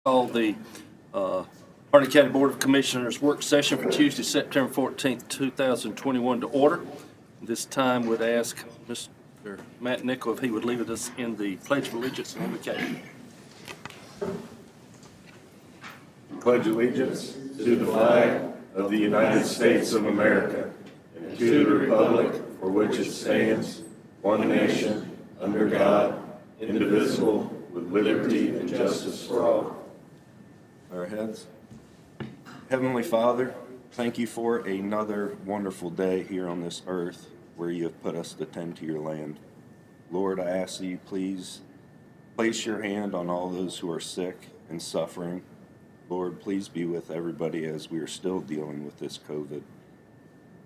Call the Harnett County Board of Commissioners work session for Tuesday, September 14th, 2021 to order. This time would ask Mr. Matt Nickel if he would lead us in the Pledge of Allegiance and invocation. Pledge allegiance to the flag of the United States of America and to the republic for which it stands, one nation, under God, indivisible, with liberty and justice for all. Our heads. Heavenly Father, thank you for another wonderful day here on this earth where you have put us to tend to your land. Lord, I ask that you please place your hand on all those who are sick and suffering. Lord, please be with everybody as we are still dealing with this COVID.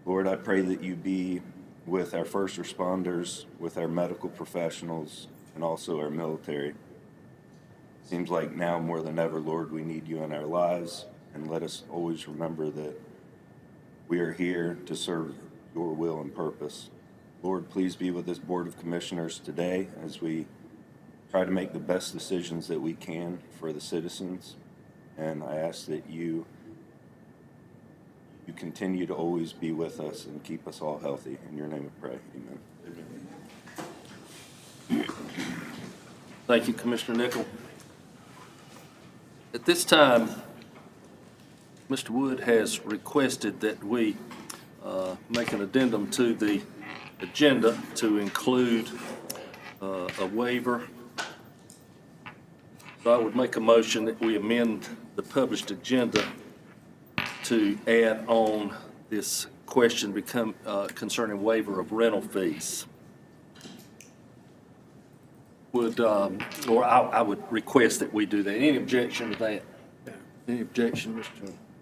Lord, I pray that you be with our first responders, with our medical professionals, and also our military. Seems like now more than ever, Lord, we need you in our lives, and let us always remember that we are here to serve your will and purpose. Lord, please be with this Board of Commissioners today as we try to make the best decisions that we can for the citizens, and I ask that you continue to always be with us and keep us all healthy. In your name we pray, amen. Thank you, Commissioner Nickel. At this time, Mr. Wood has requested that we make an addendum to the agenda to include a waiver. So I would make a motion that we amend the published agenda to add on this question concerning waiver of rental fees. I would request that we do that. Any objection to that? Any objection,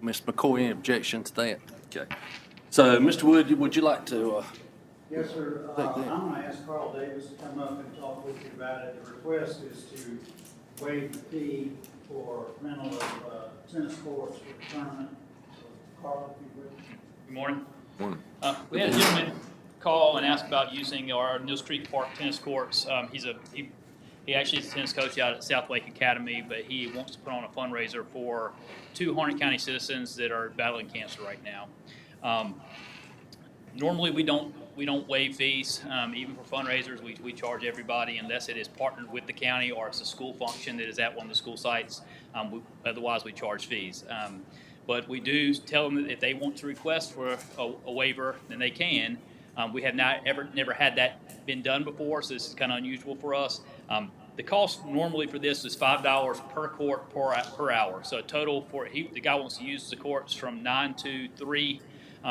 Ms. McCoy, any objection to that? Okay. So, Mr. Wood, would you like to? Yes, sir. I'm going to ask Carl Davis to come up and talk with you about it. The request is to waive the fee for rental of tennis courts for the tournament. So, Carl, if you would. Good morning. Morning. We had a gentleman call and ask about using our New Street Park tennis courts. He actually is a tennis coach out at South Lake Academy, but he wants to put on a fundraiser for 2 Harnett County citizens that are battling cancer right now. Normally, we don't waive fees, even for fundraisers. We charge everybody unless it is partnered with the county or it's a school function that is at one of the school sites. Otherwise, we charge fees. But we do tell them that if they want to request for a waiver, then they can. We have never had that been done before, so this is kind of unusual for us. The cost normally for this is $5 per court per hour. So total the guy wants to use the courts from 9 to 3,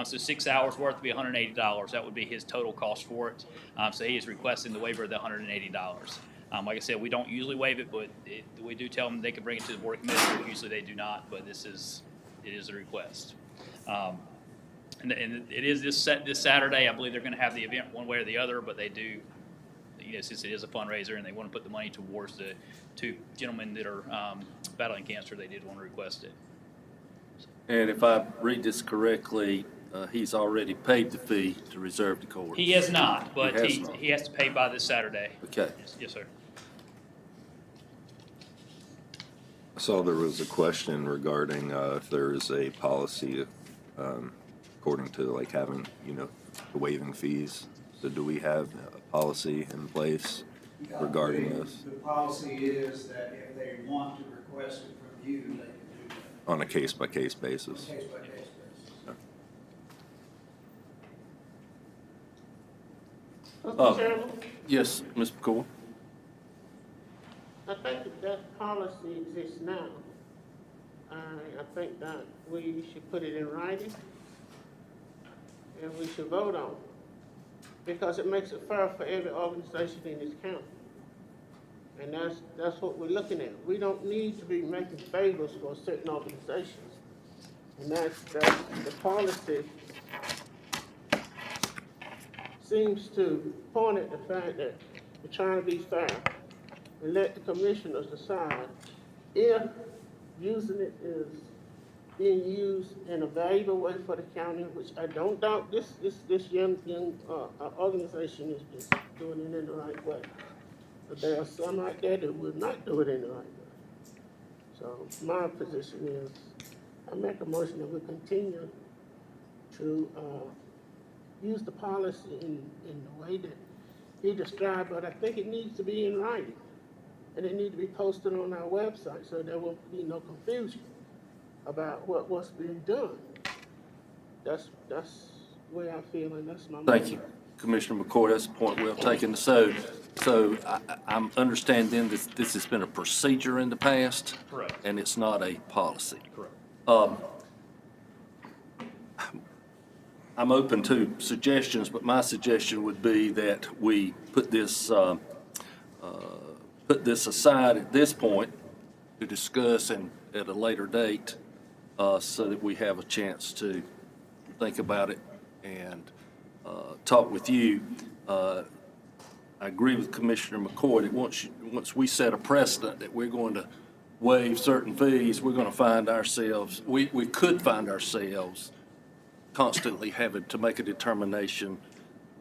so 6 hours worth would be $180. That would be his total cost for it. So he is requesting the waiver of the $180. Like I said, we don't usually waive it, but we do tell them they can bring it to the Board of Commissioners. Usually they do not, but it is a request. And it is this Saturday. I believe they're going to have the event one way or the other, but they do, since it is a fundraiser and they want to put the money towards the 2 gentlemen that are battling cancer, they did want to request it. And if I read this correctly, he's already paid the fee to reserve the court. He has not, but he has to pay by this Saturday. Okay. Yes, sir. I saw there was a question regarding if there is a policy according to like having, waiving fees. So do we have a policy in place regarding this? The policy is that if they want to request it from you, they can do that. On a case-by-case basis? Case-by-case basis. Mr. Chairman, Yes, Ms. McCoy. I think that policy exists now. I think that we should put it in writing and we should vote on it because it makes it fair for every organization in this county. And that's what we're looking at. We don't need to be making favors for certain organizations. And that's the policy seems to point at the fact that we're trying to be fair and let the commissioners decide if using it is being used in a valuable way for the county, which I don't doubt this young organization is just doing it in the right way. But there are some out there that will not do it in the right way. So my position is, I make a motion that we continue to use the policy in the way that he described, but I think it needs to be in writing. And it needs to be posted on our website so there will be no confusion about what's being done. That's the way I feel, and that's my Thank you, Commissioner McCoy. That's a point well taken. So I'm understanding this has been a procedure in the past? Correct. And it's not a policy? Correct. I'm open to suggestions, but my suggestion would be that we put this aside at this point to discuss and at a later date, so that we have a chance to think about it and talk with you. I agree with Commissioner McCoy that once we set a precedent that we're going to waive certain fees, we're going to find ourselves, we could find ourselves constantly having to make a determination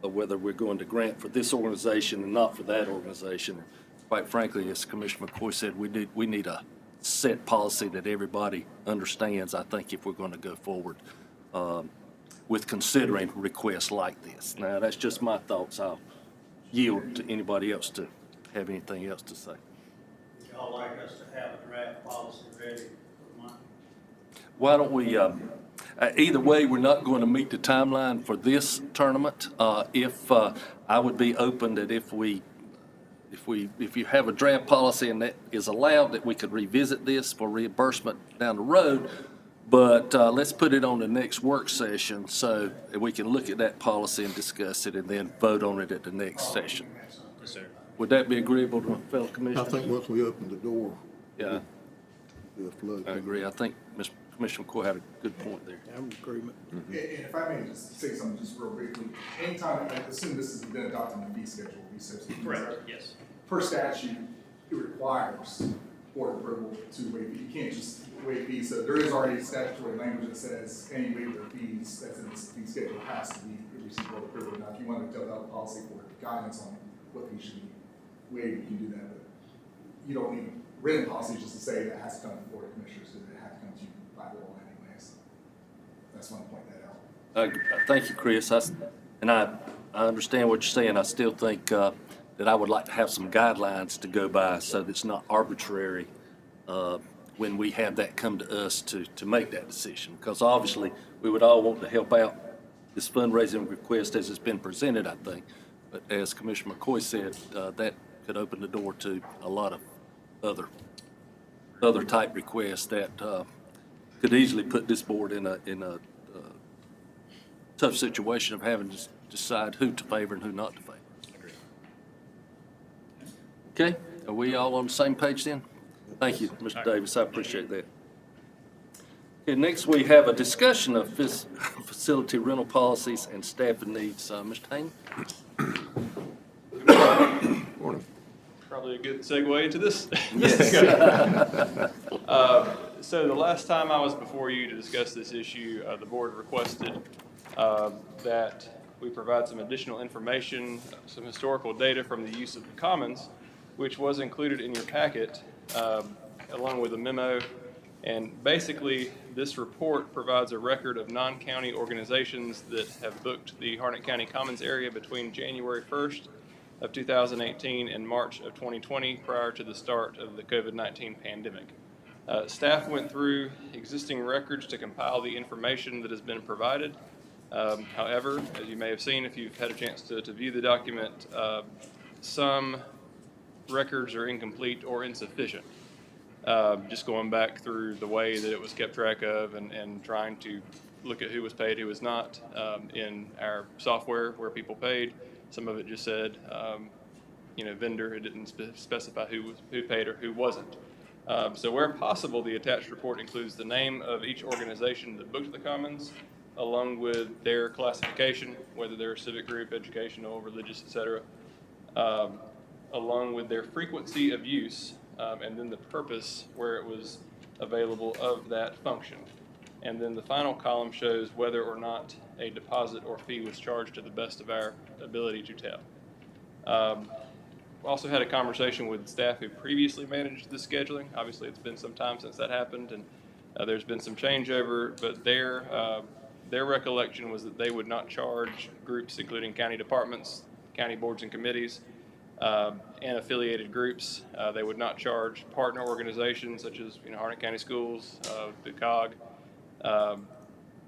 of whether we're going to grant for this organization and not for that organization. Quite frankly, as Commissioner McCoy said, we need a set policy that everybody understands, I think, if we're going to go forward with considering requests like this. Now, that's just my thoughts. I'll yield to anybody else to have anything else to say. Would y'all like us to have a draft policy ready for Monday? Why don't we, either way, we're not going to meet the timeline for this tournament. I would be open that if you have a draft policy and that is allowed, that we could revisit this for reimbursement down the road. But let's put it on the next work session so that we can look at that policy and discuss it and then vote on it at the next session. Yes, sir. Would that be agreeable to my fellow I commissioners? think once we open the door, Yeah, the flood. I agree. I think Commissioner McCoy had a good point there. I'm in agreement. And if I may just say something just real briefly, anytime, I assume this has been adopted in the fee schedule, Correct, yes. Per statute, it requires board approval to waive fees. You can't just waive fees. So there is already statutory language that says any waiver of fees that's in this fee schedule has to be receive board approval. Now, if you want to develop a policy for guidance on what fees should be waived, you can do that. But you don't need written policy just to say that it has to come to the board of commissioners, because it has to come to you by law anyways. That's why I point that out. Thank you, Chris. I understand what you're saying. I still think that I would like to have some guidelines to go by so that it's not arbitrary when we have that come to us to make that decision. Because obviously, we would all want to help out this fundraising request as it's been presented, I think. But as Commissioner McCoy said, that could open the door to a lot of other type requests that could easily put this board in a tough situation of having to decide who to favor and who not to favor. Okay, are we all on the same page then? Thank you, Mr. Davis, I appreciate that. Okay, next we have a discussion of facility rental policies and staffing needs. Mr. Haynes? Morning. Probably a good segue into this. Yes. So the last time I was before you to discuss this issue, the board requested that we provide some additional information, some historical data from the use of the commons, which was included in your packet along with a memo. And basically, this report provides a record of non-county organizations that have booked the Harnett County Commons area between January 1st of 2018 and March of 2020, prior to the start of the COVID-19 pandemic. Staff went through existing records to compile the information that has been provided. However, as you may have seen if you've had a chance to view the document, some records are incomplete or insufficient. Just going back through the way that it was kept track of and trying to look at who was paid, who was not in our software where people paid. Some of it just said, vendor. It didn't specify who paid or who wasn't. So where possible, the attached report includes the name of each organization that booked the commons, along with their classification, whether they're a civic group, educational, religious, etc., along with their frequency of use, and then the purpose where it was available of that function. And then the final column shows whether or not a deposit or fee was charged to the best of our ability to tell. also had a conversation with staff who previously managed the scheduling. Obviously, it's been some time since that happened, and there's been some changeover, but their recollection was that they would not charge groups, including county departments, county boards and committees, and affiliated groups. They would not charge partner organizations such as Harnett County Schools, the COG,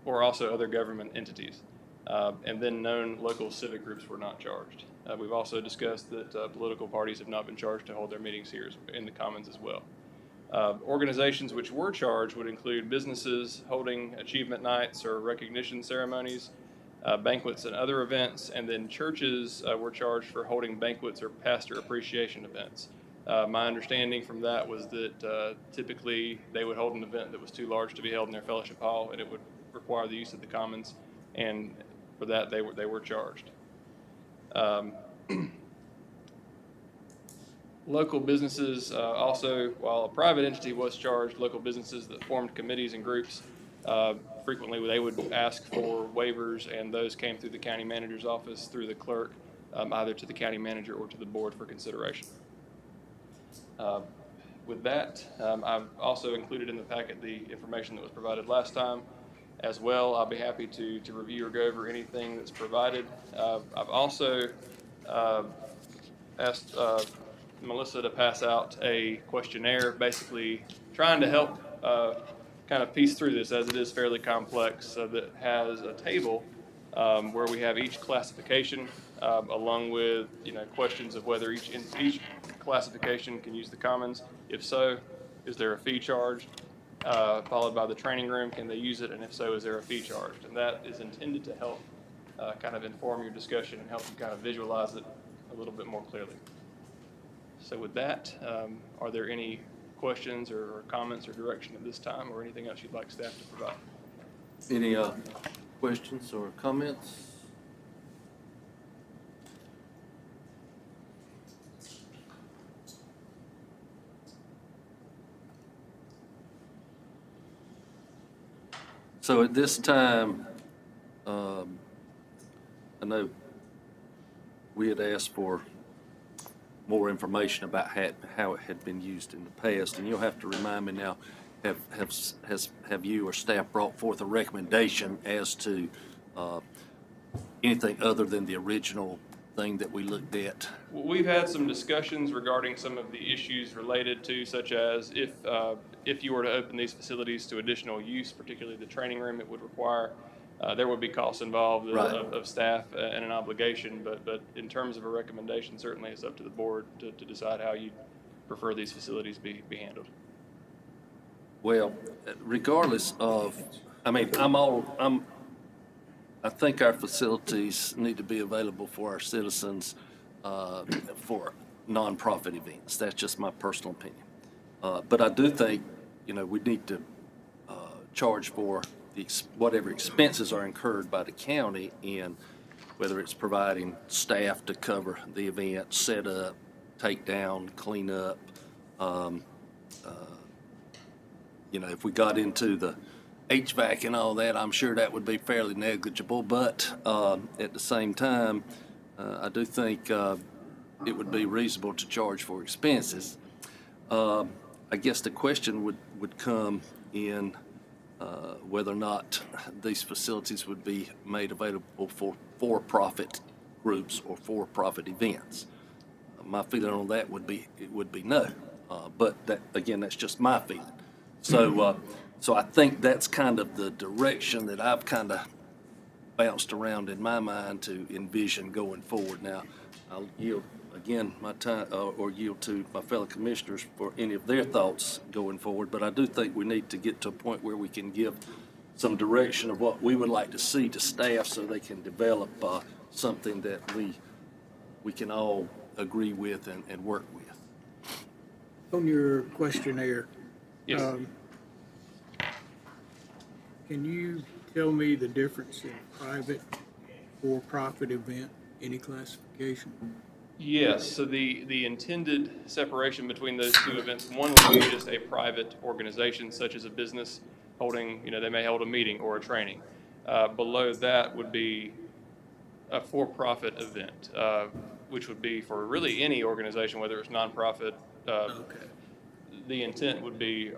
or also other government entities. And then known local civic groups were not charged. We've also discussed that political parties have not been charged to hold their meetings here in the Commons as well. Organizations which were charged would include businesses holding achievement nights or recognition ceremonies, banquets and other events, and then churches were charged for holding banquets or pastor appreciation events. My understanding from that was that typically they would hold an event that was too large to be held in their fellowship hall, and it would require the use of the Commons, and for that they were charged. Local businesses also, while a private entity was charged, local businesses that formed committees and groups, frequently they would ask for waivers, and those came through the county manager's office, through the clerk, either to the county manager or to the board for consideration. With that, I've also included in the packet the information that was provided last time as well. I'll be happy to review or go over anything that's provided. I've also asked Melissa to pass out a questionnaire, basically trying to help kind of piece through this, as it is fairly complex, that has a table where we have each classification along with questions of whether each classification can use the Commons. If so, is there a fee charged? Followed by the training room, can they use it? And if so, is there a fee charged? And that is intended to help kind of inform your discussion and help you kind of visualize it a little bit more clearly. So with that, are there any questions or comments or direction at this time, or anything else you'd like staff to provide? Any questions or comments? So at this time, I know we had asked for more information about how it had been used in the past, and you'll have to remind me now, have you or staff brought forth a recommendation as to anything other than the original thing that we looked at? We've had some discussions regarding some of the issues related to, such as if you were to open these facilities to additional use, particularly the training room, it would require, there would be costs involved of staff and an obligation, but in terms of a recommendation, certainly it's up to the board to decide how you prefer these facilities be handled. Well, regardless of, I think our facilities need to be available for our citizens for nonprofit events. That's just my personal opinion. But I do think, we need to charge for whatever expenses are incurred by the county, and whether it's providing staff to cover the event, set up, take down, clean up. If we got into the HVAC and all that, I'm sure that would be fairly negligible, but at the same time, I do think it would be reasonable to charge for expenses. I guess the question would come in whether or not these facilities would be made available for for-profit groups or for-profit events. My feeling on that would be no, but that, again, that's just my feeling. So I think that's kind of the direction that I've kind of bounced around in my mind to envision going forward. Now, I'll yield again my time, or yield to my fellow commissioners for any of their thoughts going forward, but I do think we need to get to a point where we can give some direction of what we would like to see to staff so they can develop something that we can all agree with and work with. On your questionnaire, Yes. Can you tell me the difference in private for-profit event, any classification? Yes, so the intended separation between those two events, one would be just a private organization such as a business holding, they may hold a meeting or a training. Below that would be a for-profit event. which would be for really any organization, whether it's nonprofit. Okay. The intent would be,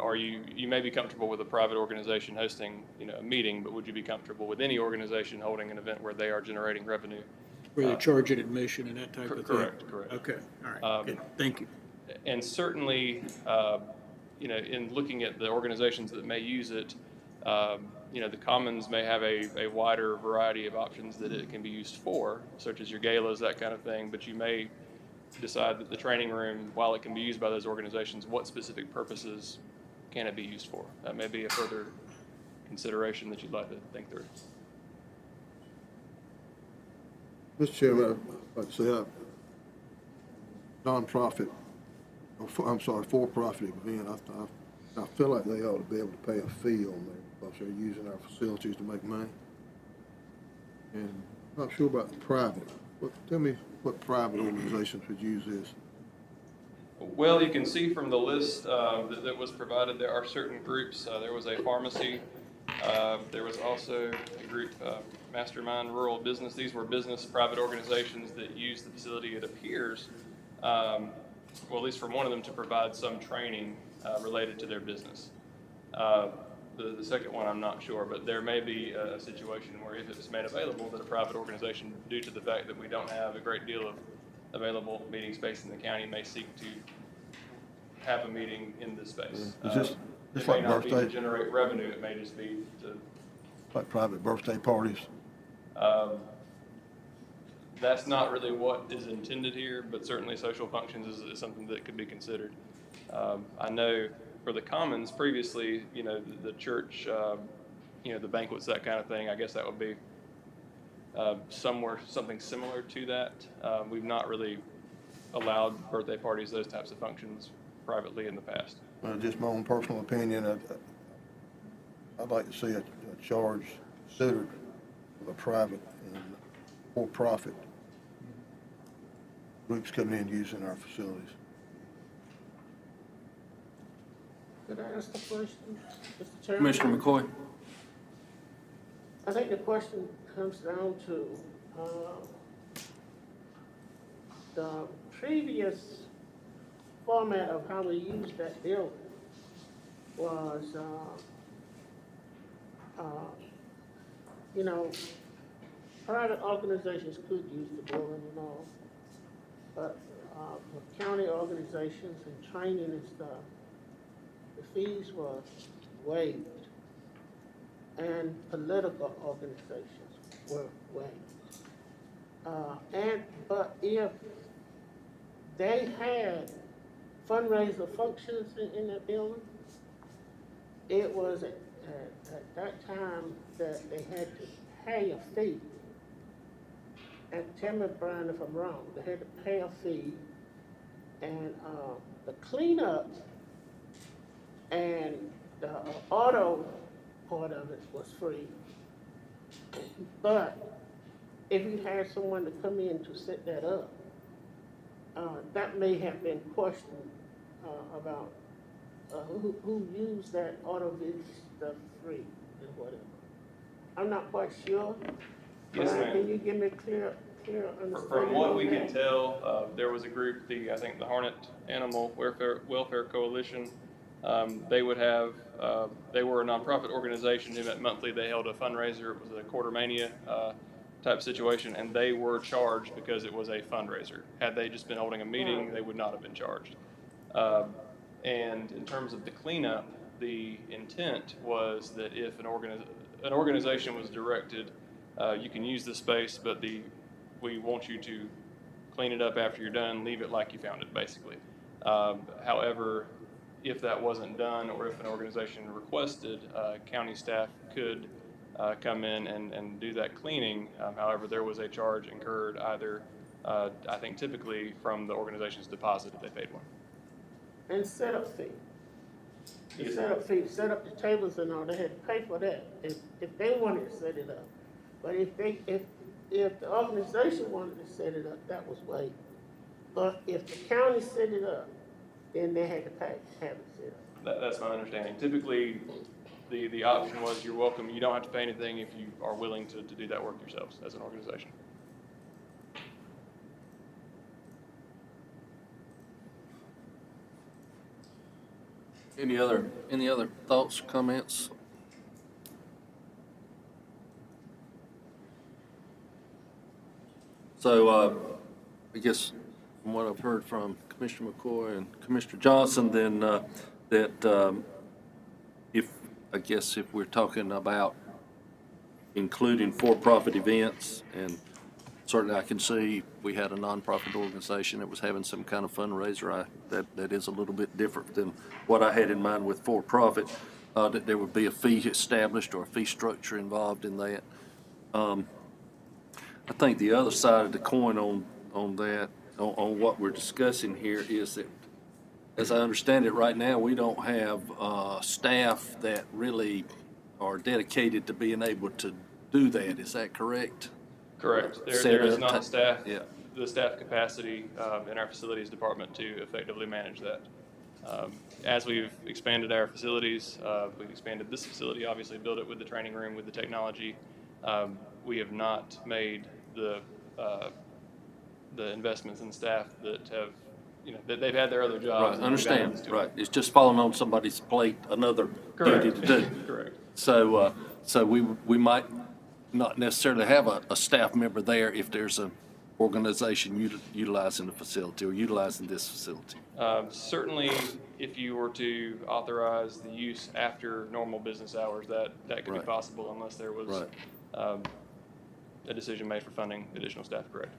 you may be comfortable with a private organization hosting, a meeting, but would you be comfortable with any organization holding an event where they are generating revenue? Where they charge an admission and that type of thing? Correct. Okay, all right, good, thank you. And certainly, in looking at the organizations that may use it, the Commons may have a wider variety of options that it can be used for, such as your galas, that kind of thing, but you may decide that the training room, while it can be used by those organizations, what specific purposes can it be used for? That may be a further consideration that you'd like to think through. Mr. Chairman, I'd like to say, nonprofit, for-profit event, I feel like they ought to be able to pay a fee on there because they're using our facilities to make money. And I'm not sure about the private. Tell me what private organizations would use this. Well, you can see from the list that was provided, there are certain groups. There was a pharmacy. There was also a group, Mastermind Rural Business. These were business private organizations that used the facility, it appears, well, at least from one of them, to provide some training related to their business. The second one, I'm not sure, but there may be a situation where if it's made available that a private organization, due to the fact that we don't have a great deal of available meeting space in the county, may seek to have a meeting in this space. Is this it may like not be to birthday? generate revenue, it may just be to... Like private birthday parties? That's not really what is intended here, but certainly social functions is something that could be considered. I know for the Commons previously, the church, the banquets, that kind of thing, I guess that would be something similar to that. We've not really allowed birthday parties, those types of functions privately in the past. Just my own personal opinion, I'd like to see a charge considered of a private and for-profit groups coming in using our facilities. Could I ask a question, Mr. Chairman? Commissioner McCoy? I think the question comes down to the previous format of how we used that building was, private organizations could use the building and all, but for county organizations and training and stuff, the fees were waived, and political organizations were waived. But if they had fundraiser functions in that building, it was at that time that they had to pay a fee. And tell me, Brian, if I'm wrong, they had to pay a fee, and the cleanup and the auto part of it was free. But if you had someone to come in to set that up, that may have been questioned about who used that auto vid stuff free and whatever. I'm not quite sure. Yes, ma'am. Can you give me a clear understanding? From what we can tell, there was a group, I think the Harnett Animal Welfare Coalition. They were a nonprofit organization who met monthly. They held a fundraiser. It was a Quartermania type situation, and they were charged because it was a fundraiser. Had they just been holding a meeting, they would not have been charged. And in terms of the cleanup, the intent was that if an organization was directed, you can use the space, but we want you to clean it up after you're done, leave it like you found it, basically. However, if that wasn't done, or if an organization requested, county staff could come in and do that cleaning. However, there was a charge incurred either, I think typically from the organization's deposit if they paid one. And setup fee. The Yes, setup fee, set up the tables and all, they had to pay for that if they wanted to set it up. But if the organization wanted to set it up, that was waived. But if the county set it up, then they had to pay to have it set up. That's my understanding. Typically, the option was you're welcome. You don't have to pay anything if you are willing to do that work yourselves as an organization. Any other thoughts, comments? So, I guess from what I've heard from Commissioner McCoy and Commissioner Johnson, then, that, if we're talking about including for-profit events, and certainly I can see we had a nonprofit organization that was having some kind of fundraiser. That is a little bit different than what I had in mind with for-profit, that there would be a fee established or a fee structure involved in that. I think the other side of the coin on that, on what we're discussing here is that, as I understand it right now, we don't have staff that really are dedicated to being able to do that. Is that correct? Correct. There Set is up not yeah. the staff capacity in our facilities department to effectively manage that. As we've expanded our facilities, we've expanded this facility, obviously built it with the training room, with the technology. We have not made the investments in staff that have, that they've had their other jobs. Right, understand, right. It's just falling on somebody's plate, another duty to do. Correct. So, we might not necessarily have a staff member there if there's an organization utilizing the facility or utilizing this facility. Certainly, if you were to authorize the use after normal business hours, that could be Right. possible unless there was a decision made for funding additional staff, correct?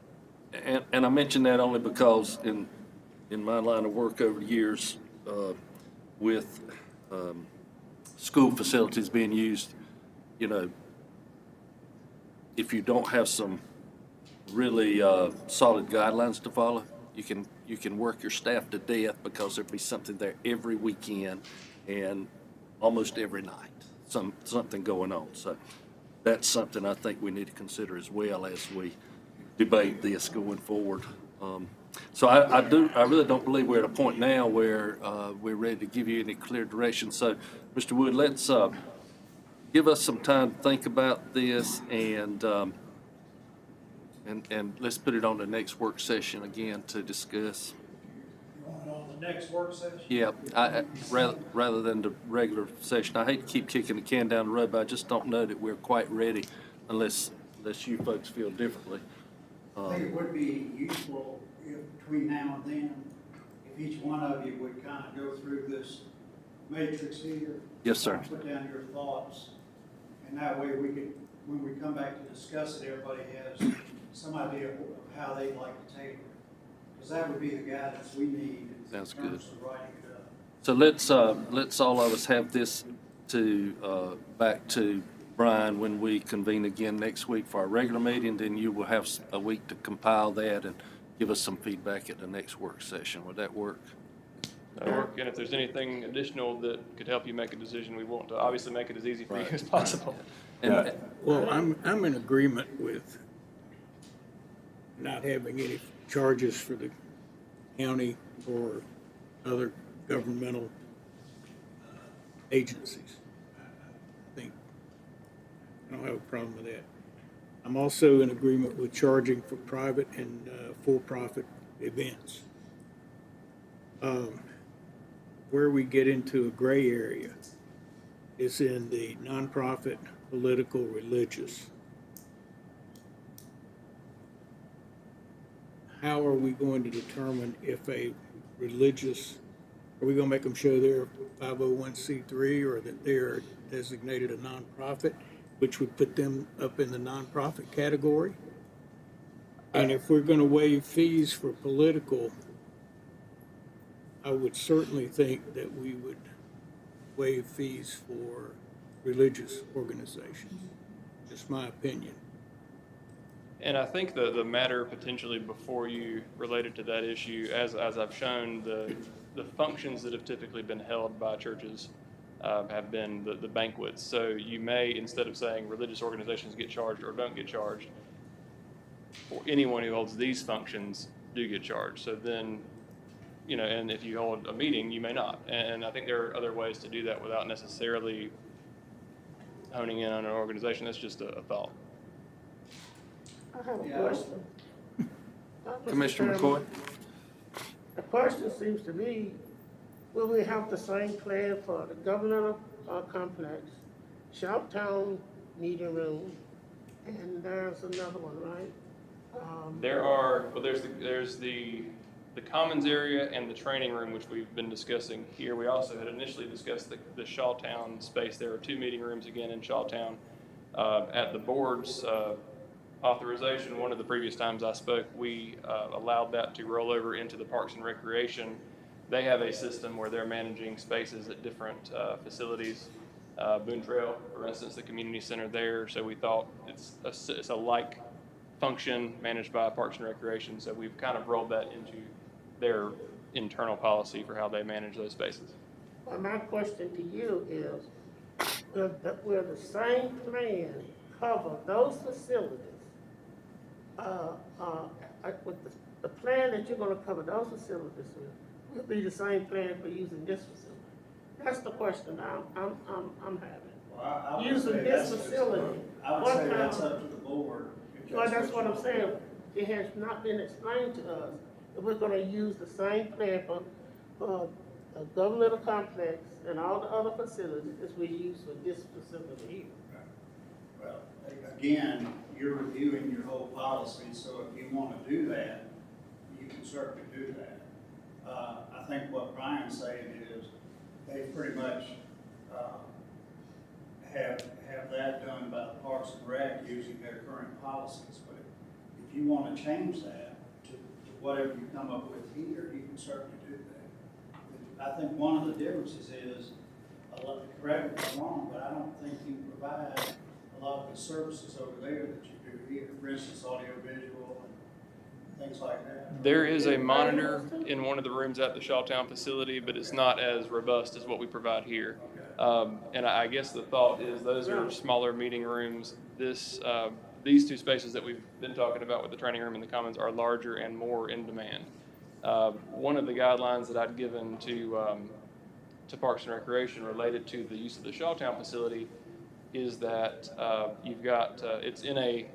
And I mention that only because in my line of work over the years, with school facilities being used, if you don't have some really solid guidelines to follow, you can work your staff to death because there'll be something there every weekend and almost every night, something going on. So that's something I think we need to consider as well as we debate this going forward. So I really don't believe we're at a point now where we're ready to give you any clear direction. So, Mr. Wood, let's give us some time to think about this, and let's put it on the next work session again to discuss. You want it on the next work session? Yeah, rather than the regular session. I hate to keep kicking the can down the road, but I just don't know that we're quite ready unless you folks feel differently. I think it would be useful if between now and then, if each one of you would kind of go through this matrix here. Yes, sir. Put down your thoughts, and that way we could, when we come back to discuss it, everybody has some idea of how they'd like to take it. Because that would be the guidance we need in Sounds terms good. of writing it up. So let's all of us have this back to Brian when we convene again next week for our regular meeting. Then you will have a week to compile that and give us some feedback at the next work session. Would that work? That'll work. And if there's anything additional that could help you make a decision, we want to obviously make it as easy for you as possible. And, Well, I'm in agreement with not having any charges for the county or other governmental agencies. I think I don't have a problem with that. I'm also in agreement with charging for private and for-profit events. Where we get into a gray area is in the nonprofit, political, religious. How are we going to determine if a religious, are we going to make them show their 501c3 or that they are designated a nonprofit, which would put them up in the nonprofit category? And if we're going to waive fees for political, I would certainly think that we would waive fees for religious organizations. Just my opinion. And I think the matter potentially before you related to that issue, as I've shown, the functions that have typically been held by churches have been the banquets. So you may, instead of saying religious organizations get charged or don't get charged, for anyone who holds these functions do get charged. So then, and if you hold a meeting, you may not. And I think there are other ways to do that without necessarily honing in on an organization. That's just a thought. I have a question. Commissioner Mr. McCoy? Chairman, the question seems to be, will we have the same plan for the governmental complex, Shouttown meeting room, and there's another one, right? There's the commons area and the training room, which we've been discussing here. We also had initially discussed the Shawtown space. There are 2 meeting rooms again in Shawtown. At the board's authorization, one of the previous times I spoke, we allowed that to roll over into the Parks and Recreation. They have a system where they're managing spaces at different facilities. Boone Trail, for instance, the community center there. So we thought it's a like function managed by Parks and Recreation. So we've kind of rolled that into their internal policy for how they manage those spaces. Well, my question to you is, will the same plan cover those facilities? With the plan that you're gonna cover those facilities with, will be the same plan for using this facility? That's the question I'm having. Well, I would Using say this that's- facility. I would what say that's kind- up to the board. if Well, that's what I'm you saying. It has not been explained to us that we're gonna use the same plan for a governmental complex and all the other facilities as we use for this facility here. Well, again, you're reviewing your whole policy, so if you want to do that, you can certainly do that. I think what Brian's saying is they pretty much have that done by the Parks and Rec using their current policies. But if you want to change that to whatever you come up with here, you can certainly do that. I think one of the differences is, correct me if I'm wrong, but I don't think you provide a lot of the services over there that you do here. For instance, audio-visual and things like that. There is a monitor in one of the rooms at the Shawtown facility, but it's not as robust as what we provide here. And I guess the thought is those are smaller meeting rooms. These 2 spaces that we've been talking about with the training room and the commons are larger and more in demand. One of the guidelines that I'd given to Parks and Recreation related to the use of the Shawtown facility is that you've got, it's in a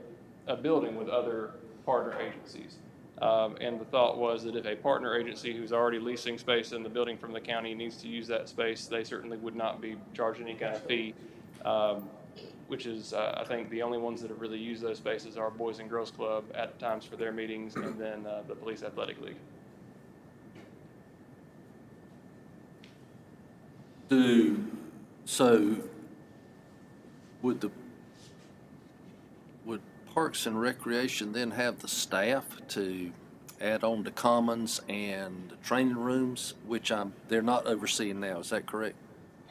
building with other partner agencies. And the thought was that if a partner agency who's already leasing space in the building from the county needs to use that space, they certainly would not be charged any kind of fee, which is, I think, the only ones that have really used those spaces are Boys and Girls Club at times for their meetings, and then the Police Athletic League. So would Parks and Recreation then have the staff to add on to commons and training rooms, which they're not overseeing now, is that correct?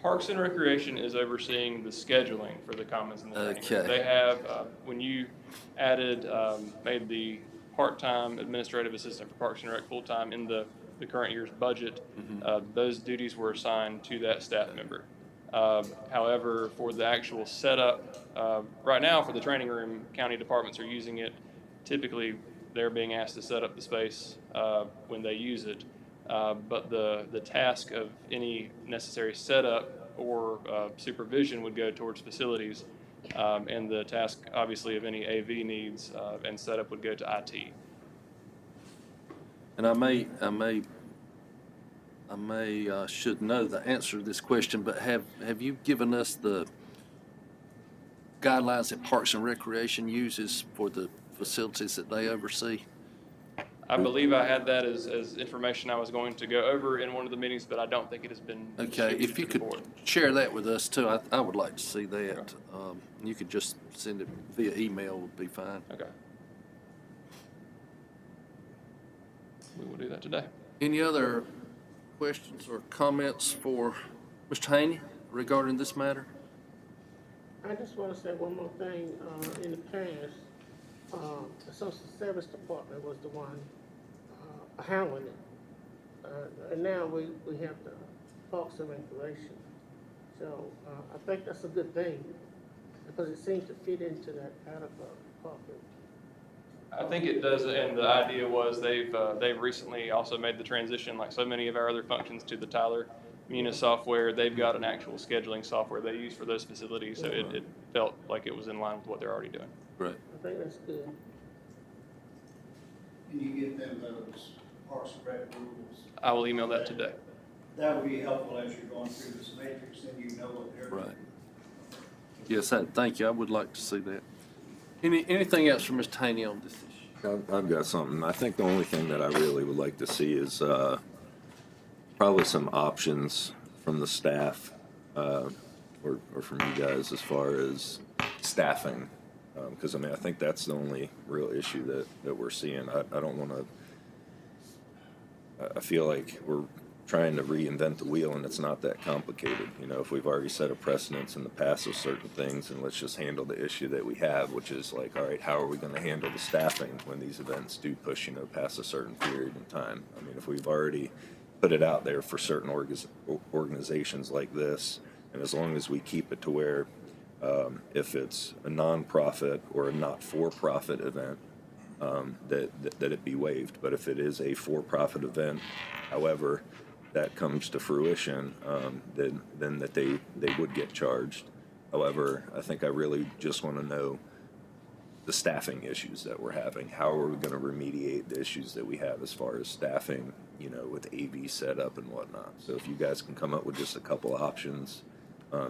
Parks and Recreation is overseeing the scheduling for the commons and the training rooms. Okay. They have, when you added, made the part-time administrative assistant for Parks and Rec full-time in the current year's budget, those duties were assigned to that staff member. However, for the actual setup, right now for the training room, county departments are using it. Typically, they're being asked to set up the space when they use it. But the task of any necessary setup or supervision would go towards facilities. And the task, obviously, of any AV needs and setup would go to IT. And I should know the answer to this question, but have you given us the guidelines that Parks and Recreation uses for the facilities that they oversee? I believe I had that as information I was going to go over in one of the meetings, but I don't think it has been Okay, if you distributed to the could board. share that with us too, I would like to see that. You could just send it via email would be fine. Okay. We will do that today. Any other questions or comments for Mr. Haney regarding this matter? I just want to say one more thing. In the past, the Social Service Department was the one handling it. And now we have the Parks and Recreation. So I think that's a good thing because it seems to fit into that category. I think it does, and the idea was they've recently also made the transition, like so many of our other functions, to the Tyler Munis software. They've got an actual scheduling software they use for those facilities, so it felt like it was in line with what they're already doing. Right. I think that's good. Can you get them those Parks and Rec rules? I will email that today. that would be helpful as you're going through this matrix, then you know what they're doing. Right. Yes, thank you. I would like to see that. Anything else from Mr. Haney on this issue? I've got something. I think the only thing that I really would like to see is probably some options from the staff or from you guys as far as staffing. Because, I mean, I think that's the only real issue that we're seeing. I don't want to – I feel like we're trying to reinvent the wheel, and it's not that complicated. You know, if we've already set a precedence in the past of certain things, and let's just handle the issue that we have, which is like, all right, how are we going to handle the staffing when these events do push, you know, past a certain period in time? I mean, if we've already put it out there for certain organizations like this, and as long as we keep it to where if it's a nonprofit or a not-for-profit event, that it be waived. But if it is a for-profit event, however, that comes to fruition, then that they would get charged. However, I think I really just want to know the staffing issues that we're having. How are we going to remediate the issues that we have as far as staffing, you know, with AV setup and whatnot? So if you guys can come up with just a couple of options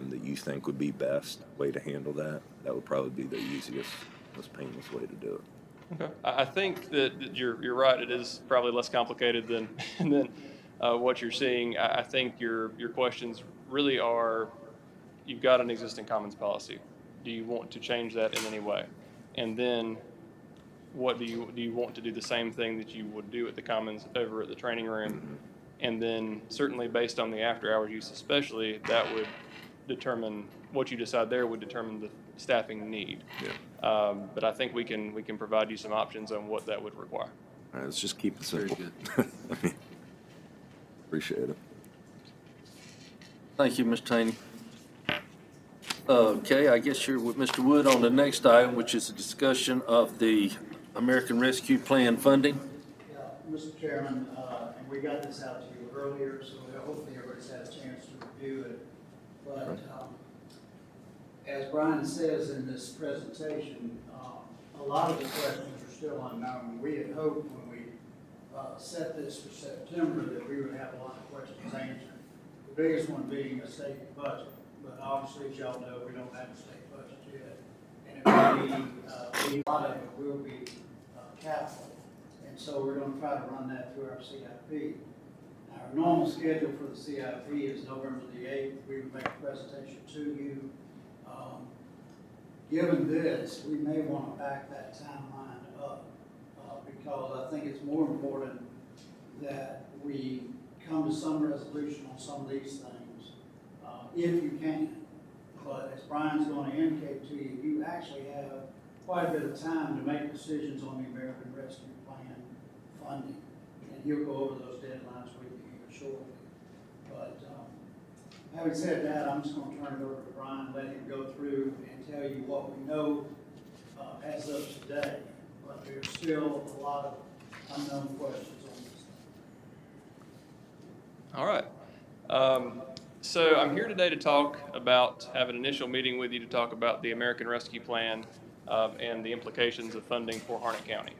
that you think would be best way to handle that, that would probably be the easiest, most painless way to do it. Okay. I think that you're right. It is probably less complicated than than what you're seeing. I think your questions really are, you've got an existing commons policy. Do you want to change that in any way? And then what do you want to do the same thing that you would do at the commons over at the training room? Mm-hmm. And then certainly based on the after hours use especially, that would determine what you decide there would determine the staffing need. Yeah. But I think we can provide you some options on what that would require. All right, let's just keep it simple. Very I mean, appreciate it. Thank you, Mr. Haney. Okay, I guess you're with Mr. Wood on the next item, which is a discussion of the American Rescue Plan funding. Yeah, Mr. Chairman, and we got this out to you earlier, so hopefully everybody's had a chance to review it. But as Brian says in this presentation, a lot of the questions are still unknown. We had hoped when we set this for September that we would have a lot of questions answered. The biggest one being a state budget, but obviously, as y'all know, we don't have a state budget yet. And it will be, a lot of it will be capital. And so we're going to try to run that through our CIP. Our normal schedule for the CIP is November the 8th. We will make a presentation to you. Given this, we may want to back that timeline up because I think it's more important that we come to some resolution on some of these things, if you can. But as Brian's going to indicate to you, you actually have quite a bit of time to make decisions on the American Rescue Plan funding. And he'll go over those deadlines with you here shortly. But having said that, I'm just going to turn it over to Brian, let him go through and tell you what we know as of today. But there's still a lot of unknown questions on this thing. All right. So I'm here today to have an initial meeting with you to talk about the American Rescue Plan and the implications of funding for Harnett County.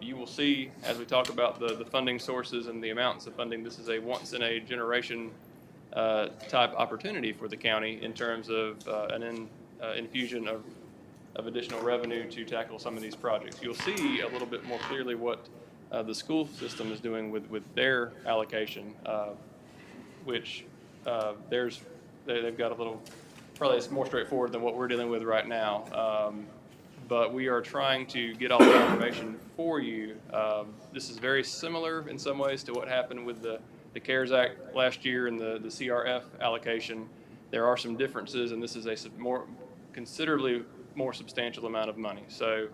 You will see as we talk about the funding sources and the amounts of funding, this is a once-in-a-generation type opportunity for the county in terms of an infusion of additional revenue to tackle some of these projects. You'll see a little bit more clearly what the school system is doing with their allocation, which they've got a little, probably it's more straightforward than what we're dealing with right now. But we are trying to get all the information for you. This is very similar in some ways to what happened with the CARES Act last year and the CRF allocation. There are some differences, and this is a considerably more substantial amount of money. So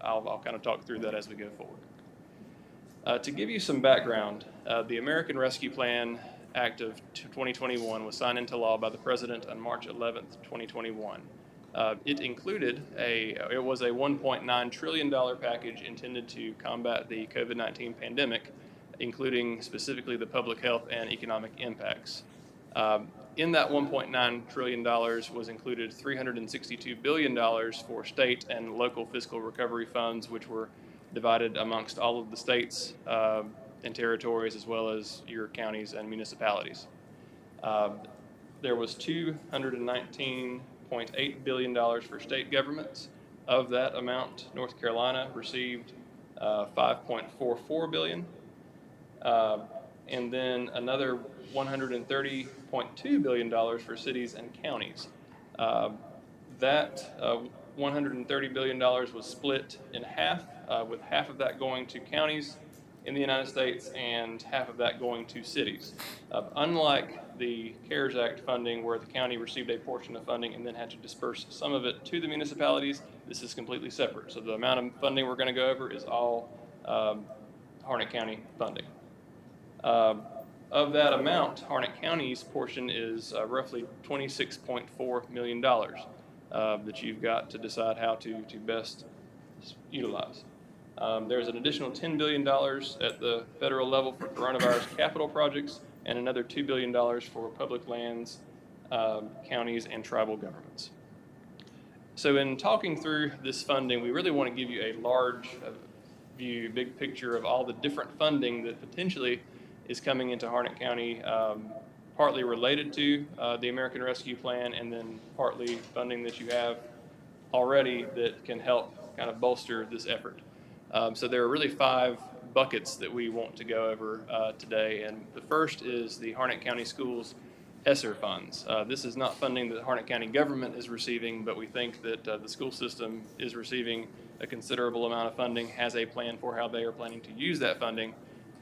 I'll kind of talk through that as we go forward. To give you some background, the American Rescue Plan Act of 2021 was signed into law by the President on March 11th, 2021. It was a $1.9 trillion package intended to combat the COVID-19 pandemic, including specifically the public health and economic impacts. In that $1.9 trillion was included $362 billion for state and local fiscal recovery funds, which were divided amongst all of the states and territories, as well as your counties and municipalities. There was $219.8 billion for state governments. Of that amount, North Carolina received $5.44 billion. And then another $130.2 billion for cities and counties. That $130 billion was split in half, with half of that going to counties in the United States and half of that going to cities. Unlike the CARES Act funding, where the county received a portion of funding and then had to disperse some of it to the municipalities, this is completely separate. So the amount of funding we're going to go over is all Harnett County funding. Of that amount, Harnett County's portion is roughly $26.4 million that you've got to decide how to best utilize. There's an additional $10 billion at the federal level for coronavirus capital projects and another $2 billion for public lands, counties, and tribal governments. So in talking through this funding, we really want to give you a large view, big picture of all the different funding that potentially is coming into Harnett County, partly related to the American Rescue Plan, and then partly funding that you have already that can help kind of bolster this effort. So there are really 5 buckets that we want to go over today, and the first is the Harnett County Schools ESSER funds. This is not funding that the Harnett County government is receiving, but we think that the school system is receiving a considerable amount of funding, has a plan for how they are planning to use that funding,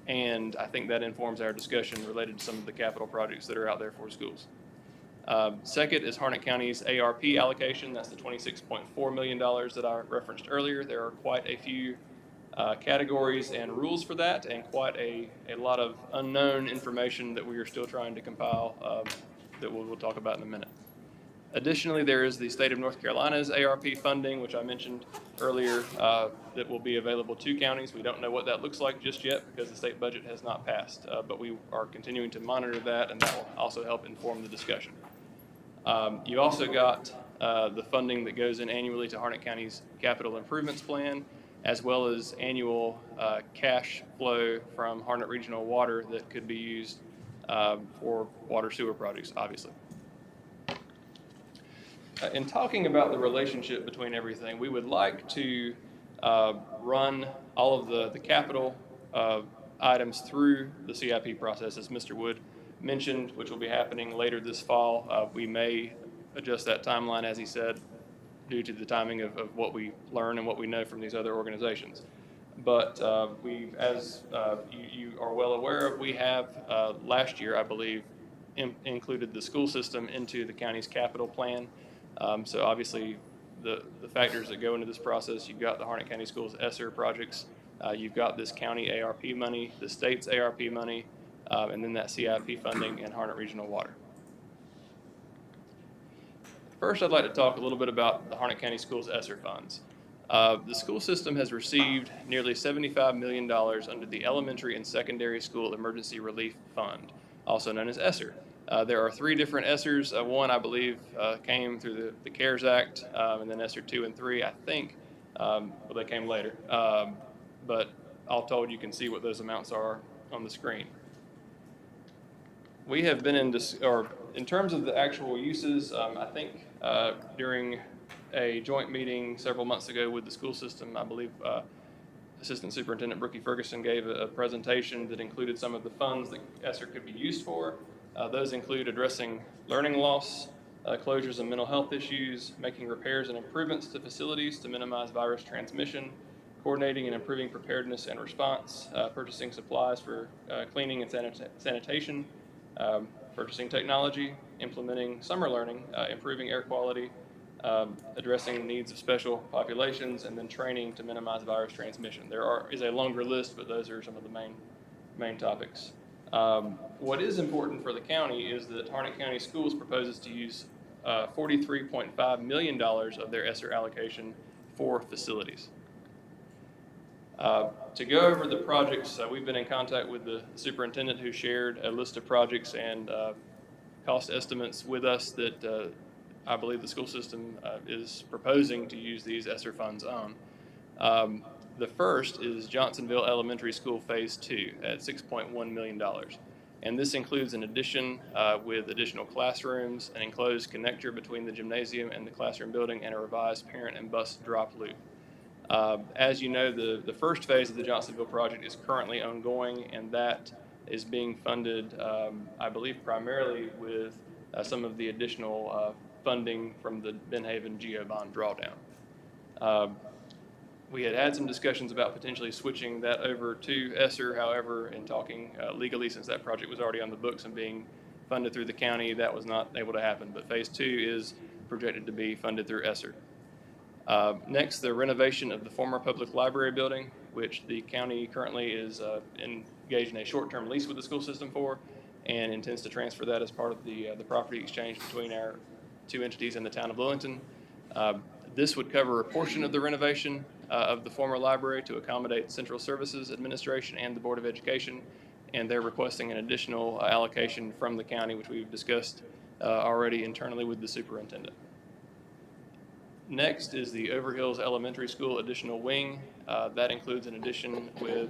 and I think that informs our discussion related to some of the capital projects that are out there for schools. Second is Harnett County's ARP allocation. That's the $26.4 million that I referenced earlier. There are quite a few categories and rules for that, and quite a lot of unknown information that we are still trying to compile that we'll talk about in a minute. Additionally, there is the state of North Carolina's ARP funding, which I mentioned earlier, that will be available to counties. We don't know what that looks like just yet because the state budget has not passed, but we are continuing to monitor that, and that will also help inform the discussion. You also got the funding that goes in annually to Harnett County's capital improvements plan, as well as annual cash flow from Harnett Regional Water that could be used for water sewer projects, obviously. In talking about the relationship between everything, we would like to run all of the capital items through the CIP process, as Mr. Wood mentioned, which will be happening later this fall. We may adjust that timeline, as he said, due to the timing of what we learn and what we know from these other organizations. But as you are well aware of, we have last year, I believe, included the school system into the county's capital plan. So obviously, the factors that go into this process, you've got the Harnett County Schools ESSER projects, you've got this county ARP money, the state's ARP money, and then that CIP funding and Harnett Regional Water. First, I'd like to talk a little bit about the Harnett County Schools ESSER funds. The school system has received nearly $75 million under the Elementary and Secondary School Emergency Relief Fund, also known as ESSER. There are 3 different ESSERs. One, I believe, came through the CARES Act, and then ESSER 2 and 3, I think, well, they came later. But all told, you can see what those amounts are on the screen. We have been in terms of the actual uses, I think during a joint meeting several months ago with the school system, I believe Assistant Superintendent Brookie Ferguson gave a presentation that included some of the funds that ESSER could be used for. Those include addressing learning loss, closures and mental health issues, making repairs and improvements to facilities to minimize virus transmission, coordinating and improving preparedness and response, purchasing supplies for cleaning and sanitation, purchasing technology, implementing summer learning, improving air quality, addressing the needs of special populations, and then training to minimize virus transmission. There is a longer list, but those are some of the main topics. What is important for the county is that Harnett County Schools proposes to use $43.5 million of their ESSER allocation for facilities. To go over the projects, we've been in contact with the superintendent, who shared a list of projects and cost estimates with us that I believe the school system is proposing to use these ESSER funds on. The first is Johnsonville Elementary School Phase 2 at $6.1 million. And this includes an addition with additional classrooms, an enclosed connector between the gymnasium and the classroom building, and a revised parent and bus drop loop. As you know, the first phase of the Johnsonville project is currently ongoing, and that is being funded, I believe, primarily with some of the additional funding from the Ben Haven GO bond drawdown. We had some discussions about potentially switching that over to esser. However, in talking legally, since that project was already on the books and being funded through the county, that was not able to happen. But phase 2 is projected to be funded through esser. Next, the renovation of the former public library building, which the county currently is engaged in a short-term lease with the school system for, and intends to transfer that as part of the property exchange between our two entities in the town of Lillington. This would cover a portion of the renovation of the former library to accommodate Central Services Administration and the Board of Education, and they're requesting an additional allocation from the county, which we've discussed already internally with the superintendent. Next is the Overhills Elementary School additional wing. That includes an addition with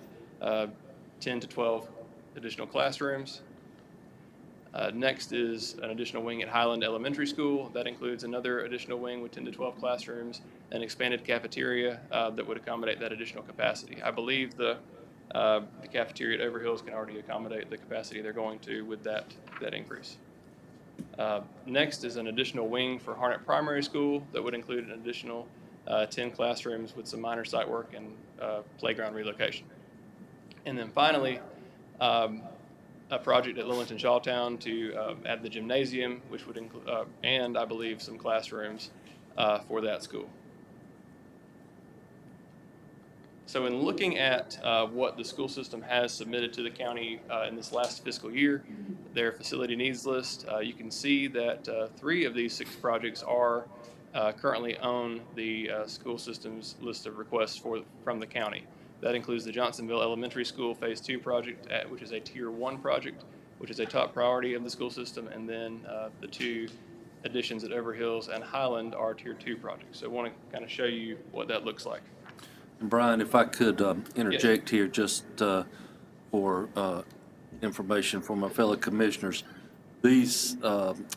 10 to 12 additional classrooms. Next is an additional wing at Highland Elementary School. That includes another additional wing with 10 to 12 classrooms, an expanded cafeteria that would accommodate that additional capacity. I believe the cafeteria at Overhills can already accommodate the capacity they're going to with that increase. Next is an additional wing for Harnett Primary School that would include an additional 10 classrooms with some minor site work and playground relocation. And then finally, a project at Lillington Shawtown to add the gymnasium, which would include, and I believe some classrooms for that school. So in looking at what the school system has submitted to the county in this last fiscal year, their facility needs list, you can see that 3 of these 6 projects are currently on the school system's list of requests from the county. That includes the Johnsonville Elementary School Phase 2 project, which is a Tier 1 project, which is a top priority of the school system, and then the 2 additions at Overhills and Highland are Tier 2 projects. So I want to kind of show you what that looks like. And Brian, if I could interject here just for information for my fellow commissioners, these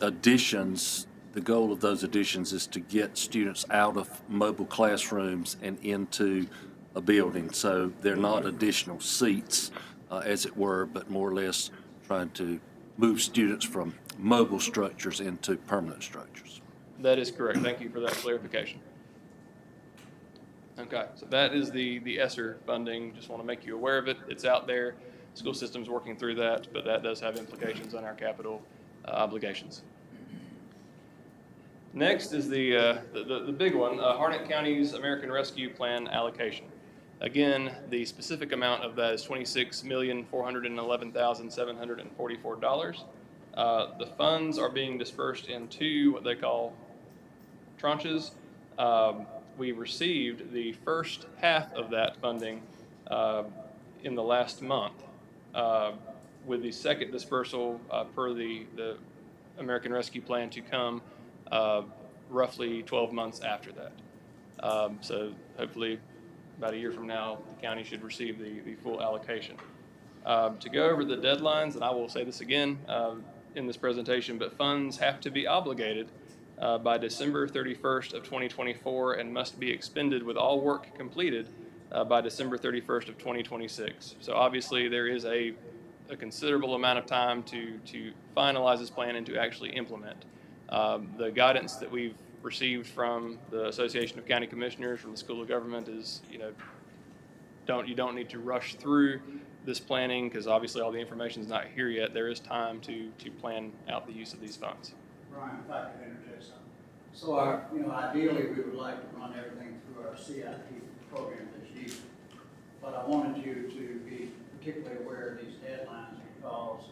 additions, the goal of those additions is to get students out of mobile classrooms and into a building. So they're not additional seats, as it were, but more or less trying to move students from mobile structures into permanent structures. That is correct. Thank you for that clarification. Okay, so that is the ESSER funding. Just want to make you aware of it. It's out there. School system's working through that, but that does have implications on our capital obligations. Next is the big one, Harnett County's American Rescue Plan allocation. Again, the specific amount of that is $26,411,744. The funds are being dispersed in 2 what they call tranches. We received the first half of that funding in the last month, with the second dispersal per the American Rescue Plan to come roughly 12 months after that. So hopefully about a year from now, the county should receive the full allocation. To go over the deadlines, and I will say this again in this presentation, but funds have to be obligated by December 31st of 2024 and must be expended with all work completed by December 31st of 2026. So obviously there is a considerable amount of time to finalize this plan and to actually implement. The guidance that we've received from the Association of County Commissioners, from the School of Government is, you don't need to rush through this planning because obviously all the information is not here yet. There is time to plan out the use of these funds. Brian, if I could interject something. So ideally we would like to run everything through our CIP program this year. But I wanted you to be particularly aware of these deadlines because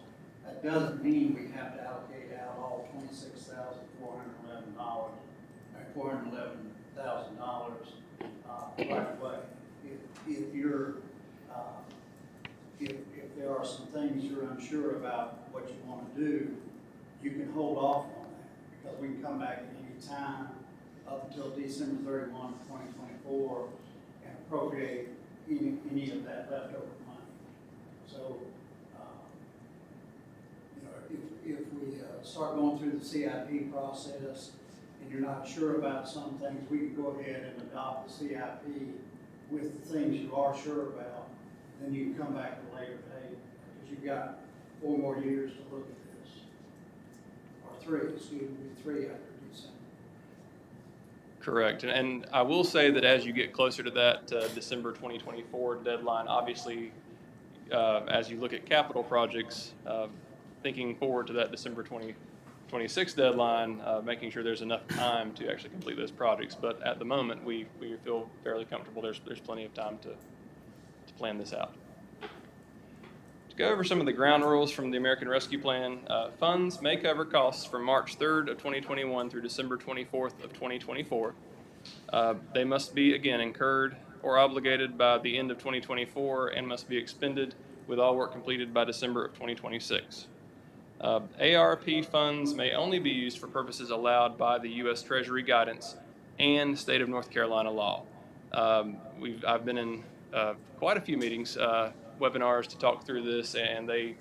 that doesn't mean we have to allocate out all $411,000 right away. If there are some things you're unsure about what you want to do, you can hold off on that because we can come back at any time up until December 31, 2024 and appropriate any of that leftover money. So start going through the CIP process and you're not sure about some things, we can go ahead and adopt the CIP with the things you are sure about. Then you can come back at a later date, because you've got 4 more years to look at this. Or 3, excuse me, 3 after December. Correct. And I will say that as you get closer to that December 2024 deadline, obviously, as you look at capital projects, thinking forward to that December 2026 deadline, making sure there's enough time to actually complete those projects. But at the moment, we feel fairly comfortable. There's plenty of time to plan this out. To go over some of the ground rules from the American Rescue Plan, funds may cover costs from March 3rd of 2021 through December 24th of 2024. They must be, again, incurred or obligated by the end of 2024 and must be expended with all work completed by December of 2026. ARP funds may only be used for purposes allowed by the U.S. Treasury guidance and state of North Carolina law. I've been in quite a few meetings, webinars to talk through this, and they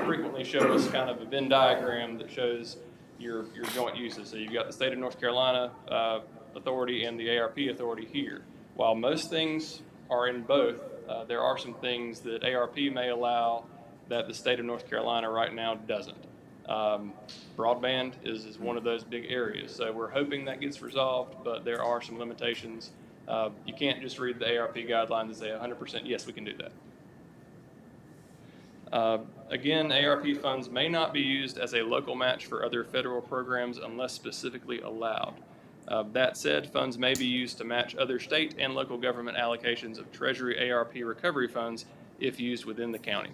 frequently show us kind of a Venn diagram that shows your joint uses. So you've got the state of North Carolina authority and the ARP authority here. While most things are in both, there are some things that ARP may allow that the state of North Carolina right now doesn't. Broadband is one of those big areas. So we're hoping that gets resolved, but there are some limitations. You can't just read the ARP guidelines and say 100% yes, we can do that. Again, ARP funds may not be used as a local match for other federal programs unless specifically allowed. That said, funds may be used to match other state and local government allocations of Treasury ARP recovery funds if used within the county.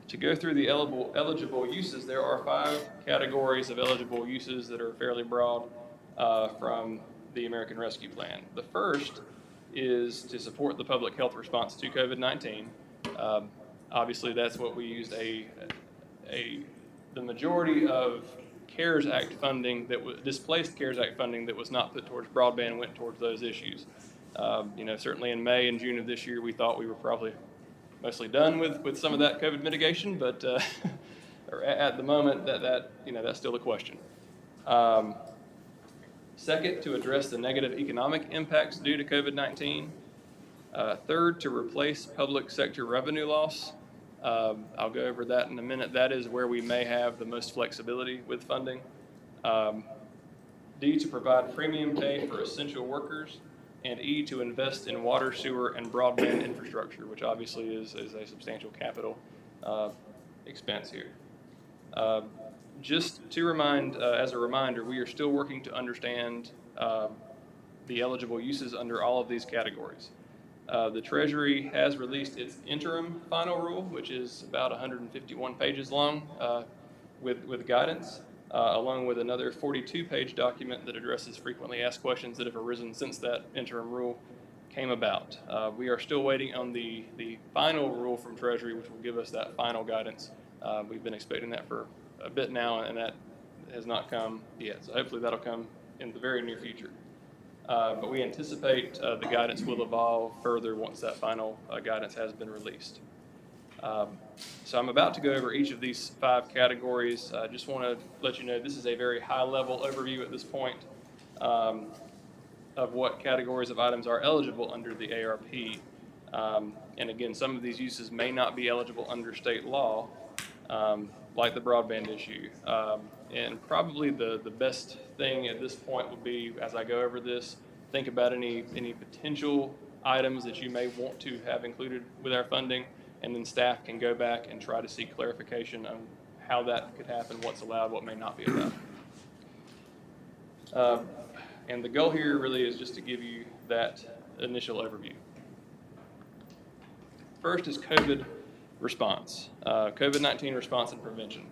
To go through the eligible uses, there are 5 categories of eligible uses that are fairly broad from the American Rescue Plan. The first is to support the public health response to COVID-19. Obviously, that's what we used the majority of CARES Act funding displaced CARES Act funding that was not put towards broadband went towards those issues. Certainly in May and June of this year, we thought we were probably mostly done with some of that COVID mitigation, but at the moment, that's still a question. Second, to address the negative economic impacts due to COVID-19. Third, to replace public sector revenue loss. I'll go over that in a minute. That is where we may have the most flexibility with funding. D, to provide premium pay for essential workers. And E, to invest in water, sewer, and broadband infrastructure, which obviously is a substantial capital expense here. Just to remind, as a reminder, we are still working to understand the eligible uses under all of these categories. The Treasury has released its interim final rule, which is about 151 pages long with guidance, along with another 42-page document that addresses frequently asked questions that have arisen since that interim rule came about. We are still waiting on the final rule from Treasury, which will give us that final guidance. We've been expecting that for a bit now, and that has not come yet. So hopefully that'll come in the very near future. But we anticipate the guidance will evolve further once that final guidance has been released. So I'm about to go over each of these 5 categories. I just want to let you know this is a very high-level overview at this point of what categories of items are eligible under the ARP. And again, some of these uses may not be eligible under state law, like the broadband issue. And probably the best thing at this point would be, as I go over this, think about any potential items that you may want to have included with our funding, and then staff can go back and try to seek clarification on how that could happen, what's allowed, what may not be allowed. And the goal here really is just to give you that initial overview. First is COVID response, COVID-19 response and prevention.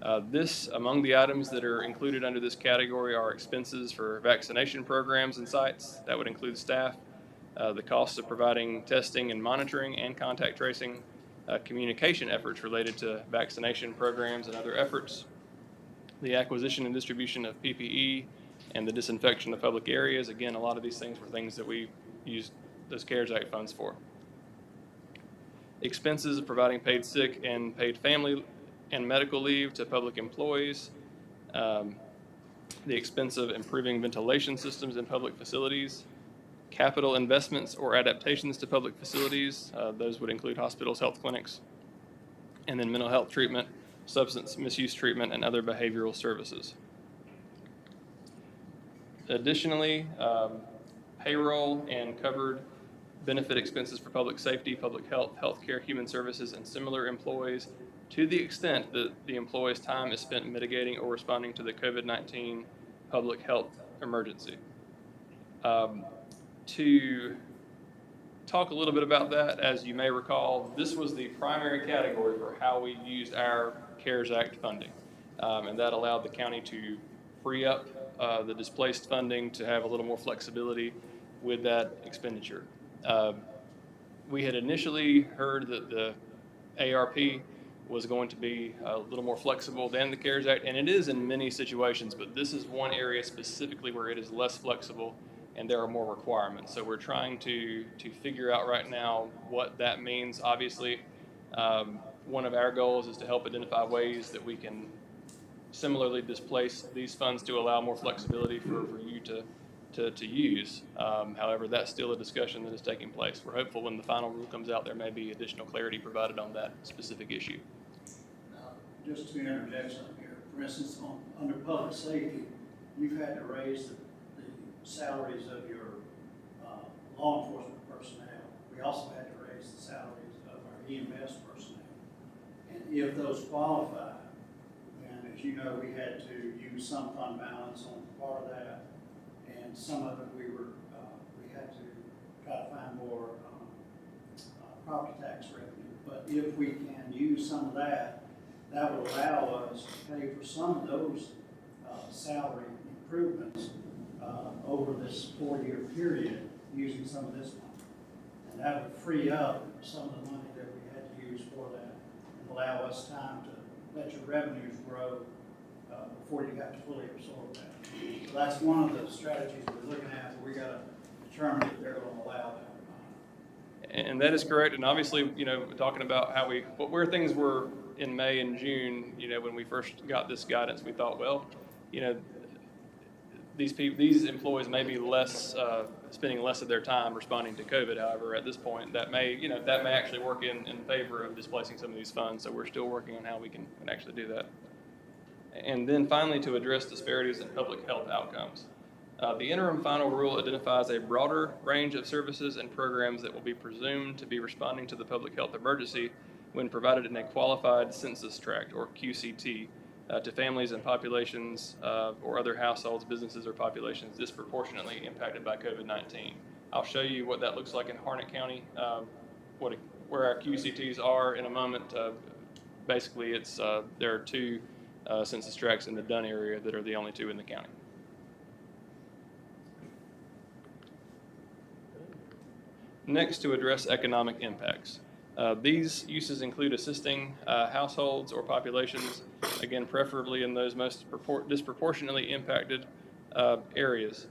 Among the items that are included under this category are expenses for vaccination programs and sites. That would include staff, the costs of providing testing and monitoring and contact tracing, communication efforts related to vaccination programs and other efforts, the acquisition and distribution of PPE, and the disinfection of public areas. Again, a lot of these things were things that we used those CARES Act funds for. expenses of providing paid sick and paid family and medical leave to public employees, the expense of improving ventilation systems in public facilities, capital investments or adaptations to public facilities. Those would include hospitals, health clinics, and then mental health treatment, substance misuse treatment, and other behavioral services. Additionally, payroll and covered benefit expenses for public safety, public health, healthcare, human services, and similar employees to the extent that the employee's time is spent mitigating or responding to the COVID-19 public health emergency. To talk a little bit about that, as you may recall, this was the primary category for how we used our CARES Act funding. And that allowed the county to free up the displaced funding to have a little more flexibility with that expenditure. We had initially heard that the ARP was going to be a little more flexible than the CARES Act, and it is in many situations, but this is one area specifically where it is less flexible and there are more requirements. So we're trying to figure out right now what that means. Obviously, one of our goals is to help identify ways that we can similarly displace these funds to allow more flexibility for you to use. However, that's still a discussion that is taking place. We're hopeful when the final rule comes out, there may be additional clarity provided on that specific issue. Just to interject something here, for instance, under public safety, you've had to raise the salaries of your law enforcement personnel. We also had to raise the salaries of our EMS personnel. And if those qualify, then as you know, we had to use some fund balance on part of that, and some of it we had to try to find more property tax revenue. But if we can use some of that, that would allow us to pay for some of those salary improvements over this 4-year period using some of this money. And that would free up some of the money that we had to use for that and allow us time to let your revenues grow before you have to fully absorb that. So that's one of the strategies we're looking at. We got to determine if they're going to allow that. And that is correct. And obviously, you know, talking about how where things were in May and June, you know, when we first got this guidance, we thought, well, you know, these employees may be spending less of their time responding to COVID. However, at this point, that may actually work in favor of displacing some of these funds. So we're still working on how we can actually do that. And then finally, to address disparities in public health outcomes. The interim final rule identifies a broader range of services and programs that will be presumed to be responding to the public health emergency when provided in a qualified census tract, or QCT, to families and populations or other households, businesses, or populations disproportionately impacted by COVID-19. I'll show you what that looks like in Harnett County, where our QCTs are in a moment. Basically, there are 2 census tracts in the Dunn area that are the only 2 in the county. Next, to address economic impacts. These uses include assisting households or populations, again, preferably in those most disproportionately impacted areas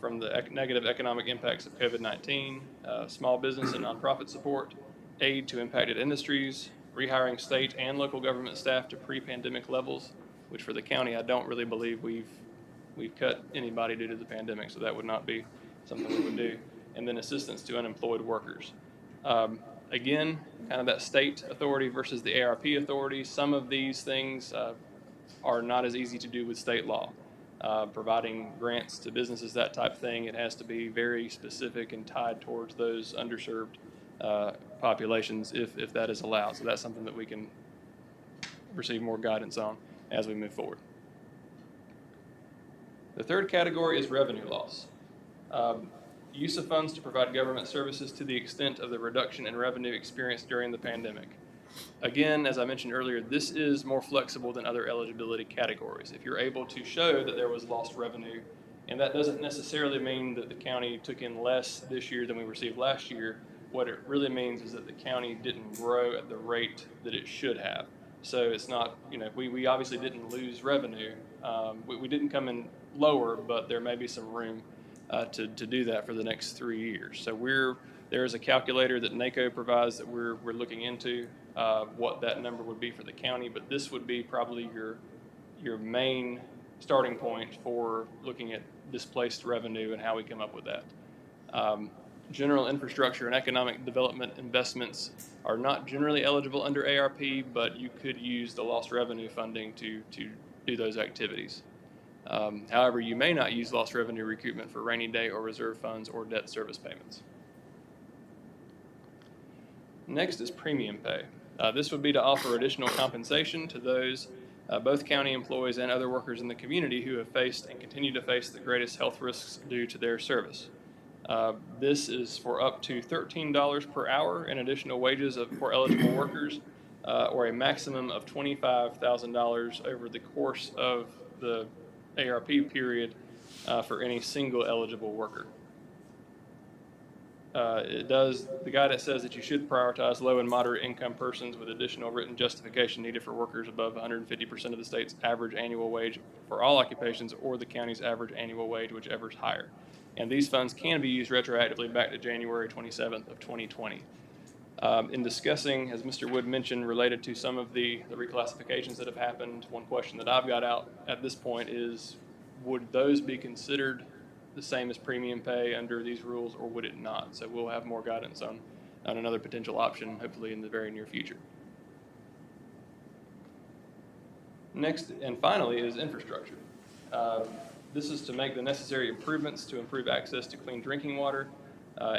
from the negative economic impacts of COVID-19, small business and nonprofit support, aid to impacted industries, rehiring state and local government staff to pre-pandemic levels, which for the county, I don't really believe we've cut anybody due to the pandemic, so that would not be something we would do. And then assistance to unemployed workers. Again, kind of that state authority versus the ARP authority. Some of these things are not as easy to do with state law. Providing grants to businesses, that type of thing, it has to be very specific and tied towards those underserved populations if that is allowed. So that's something that we can receive more guidance on as we move forward. The third category is revenue loss. Use of funds to provide government services to the extent of the reduction in revenue experienced during the pandemic. Again, as I mentioned earlier, this is more flexible than other eligibility categories. If you're able to show that there was lost revenue, and that doesn't necessarily mean that the county took in less this year than we received last year, what it really means is that the county didn't grow at the rate that it should have. So it's not, you know, we obviously didn't lose revenue. We didn't come in lower, but there may be some room to do that for the next 3 years. So we're There is a calculator that NACO provides that we're looking into what that number would be for the county, but this would be probably your main starting point for looking at displaced revenue and how we come up with that. General infrastructure and economic development investments are not generally eligible under ARP, but you could use the lost revenue funding to do those activities. However, you may not use lost revenue recoupment for rainy day or reserve funds or debt service payments. Next is premium pay. This would be to offer additional compensation to those, both county employees and other workers in the community who have faced and continue to face the greatest health risks due to their service. This is for up to $13 per hour in additional wages for eligible workers, or a maximum of $25,000 over the course of the ARP period for any single eligible worker. The guidance says that you should prioritize low and moderate income persons with additional written justification needed for workers above 150% of the state's average annual wage for all occupations or the county's average annual wage, whichever is higher. And these funds can be used retroactively back to January 27th of 2020. In discussing, as Mr. Wood mentioned, related to some of the reclassifications that have happened, one question that I've got out at this point is, would those be considered the same as premium pay under these rules, or would it not? So we'll have more guidance on another potential option, hopefully in the very near future. Next and finally is infrastructure. This is to make the necessary improvements to improve access to clean drinking water,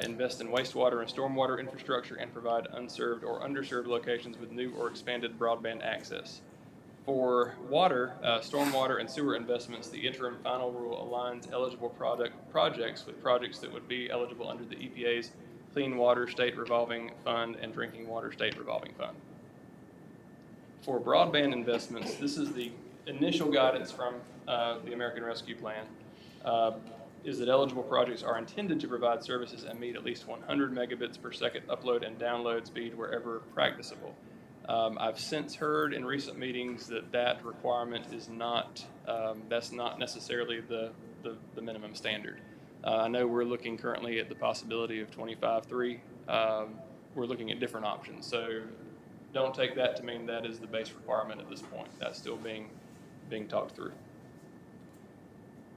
invest in wastewater and stormwater infrastructure, and provide unserved or underserved locations with new or expanded broadband access. For water, stormwater, and sewer investments, the interim final rule aligns eligible projects with projects that would be eligible under the EPA's Clean Water State Revolving Fund and Drinking Water State Revolving Fund. For broadband investments, this is the initial guidance from the American Rescue Plan, is that eligible projects are intended to provide services and meet at least 100 megabits per second upload and download speed wherever practicable. I've since heard in recent meetings that requirement is not, that's not necessarily the minimum standard. I know we're looking currently at the possibility of 25.3. We're looking at different options. So don't take that to mean that is the base requirement at this point. That's still being talked through.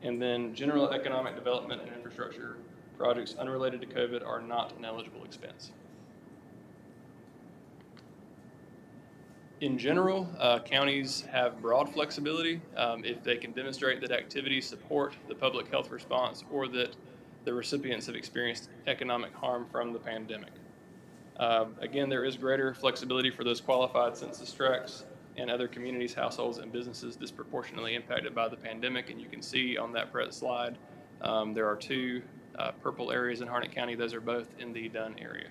And then general economic development and infrastructure projects unrelated to COVID are not an eligible expense. In general, counties have broad flexibility if they can demonstrate that activities support the public health response or that the recipients have experienced economic harm from the pandemic. Again, there is greater flexibility for those qualified census tracts and other communities, households, and businesses disproportionately impacted by the pandemic. And you can see on that slide, there are two purple areas in Harnett County. Those are both in the Dunn area.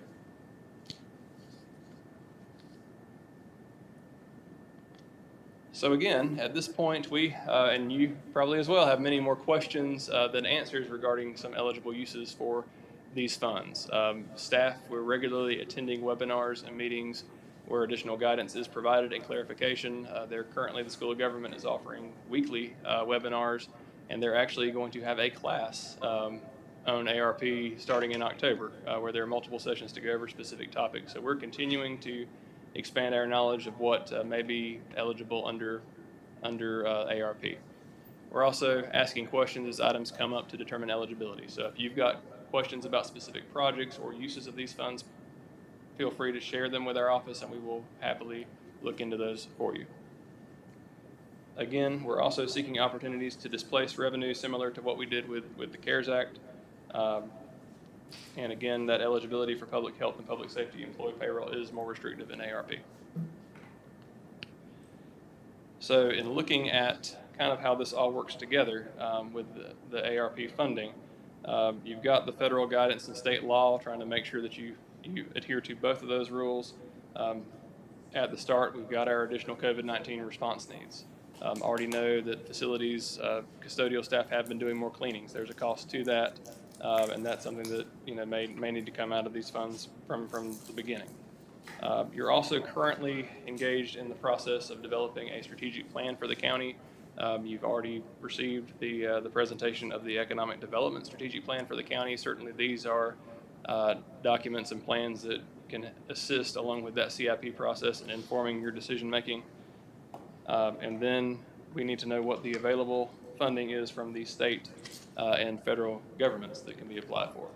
So again, at this point, we, and you probably as well, have many more questions than answers regarding some eligible uses for these funds. Staff, we're regularly attending webinars and meetings where additional guidance is provided and clarification. Currently, the School of Government is offering weekly webinars, and they're actually going to have a class on ARP starting in October, where there are multiple sessions to go over specific topics. So we're continuing to expand our knowledge of what may be eligible under ARP. We're also asking questions as items come up to determine eligibility. So if you've got questions about specific projects or uses of these funds, feel free to share them with our office and we will happily look into those for you. Again, we're also seeking opportunities to displace revenue similar to what we did with the CARES Act. And again, that eligibility for public health and public safety employee payroll is more restrictive in ARP. So in looking at kind of how this all works together with the ARP funding, you've got the federal guidance and state law trying to make sure that you adhere to both of those rules. At the start, we've got our additional COVID-19 response needs. Already know that facilities, custodial staff have been doing more cleanings. There's a cost to that, and that's something that may need to come out of these funds from the beginning. You're also currently engaged in the process of developing a strategic plan for the county. You've already received the presentation of the economic development strategic plan for the county. Certainly these are documents and plans that can assist along with that CIP process in informing your decision-making. And then we need to know what the available funding is from the state and federal governments that can be applied for,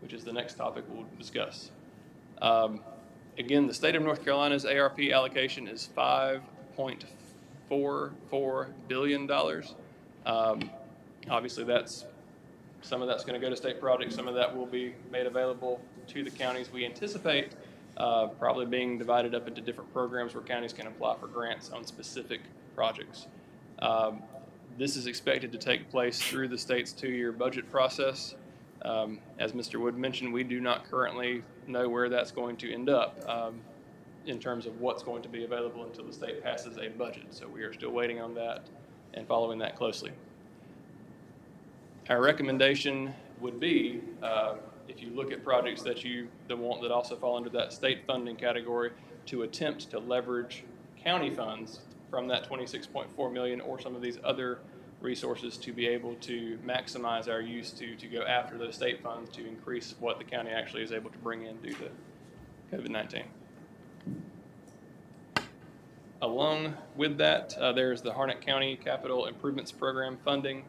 which is the next topic we'll discuss. Again, the state of North Carolina's ARP allocation is $5.44 billion. Obviously, some of that's going to go to state projects. Some of that will be made available to the counties. We anticipate probably being divided up into different programs where counties can apply for grants on specific projects. This is expected to take place through the state's 2-year budget process. As Mr. Wood mentioned, we do not currently know where that's going to end up in terms of what's going to be available until the state passes a budget. So we are still waiting on that and following that closely. Our recommendation would be, if you look at projects that that also fall under that state funding category, to attempt to leverage county funds from that $26.4 million or some of these other resources to be able to maximize our use to go after those state funds to increase what the county actually is able to bring in due to COVID-19. Along with that, there's the Harnett County Capital Improvements Program funding.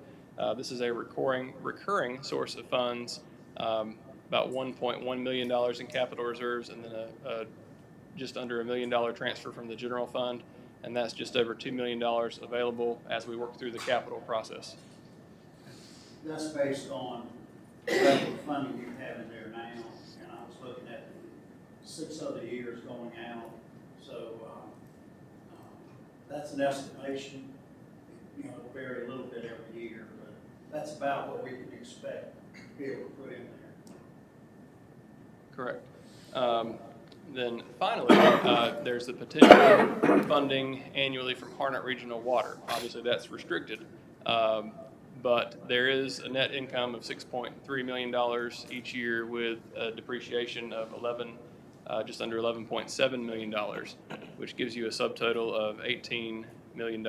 This is a recurring source of funds, about $1.1 million in capital reserves, and then just under $1 million transfer from the general fund, and that's just over $2 million available as we work through the capital process. That's based on the level of funding you have in there now, and I was looking at 6 other years going out, so that's an estimation. You know, it'll vary a little bit every year, but that's about what we can expect to be able to put in there. Correct. Then finally, there's the potential funding annually from Harnett Regional Water. Obviously, that's restricted, but there is a net income of $6.3 million each year with a depreciation of just under $11.7 million, which gives you a subtotal of $18 million,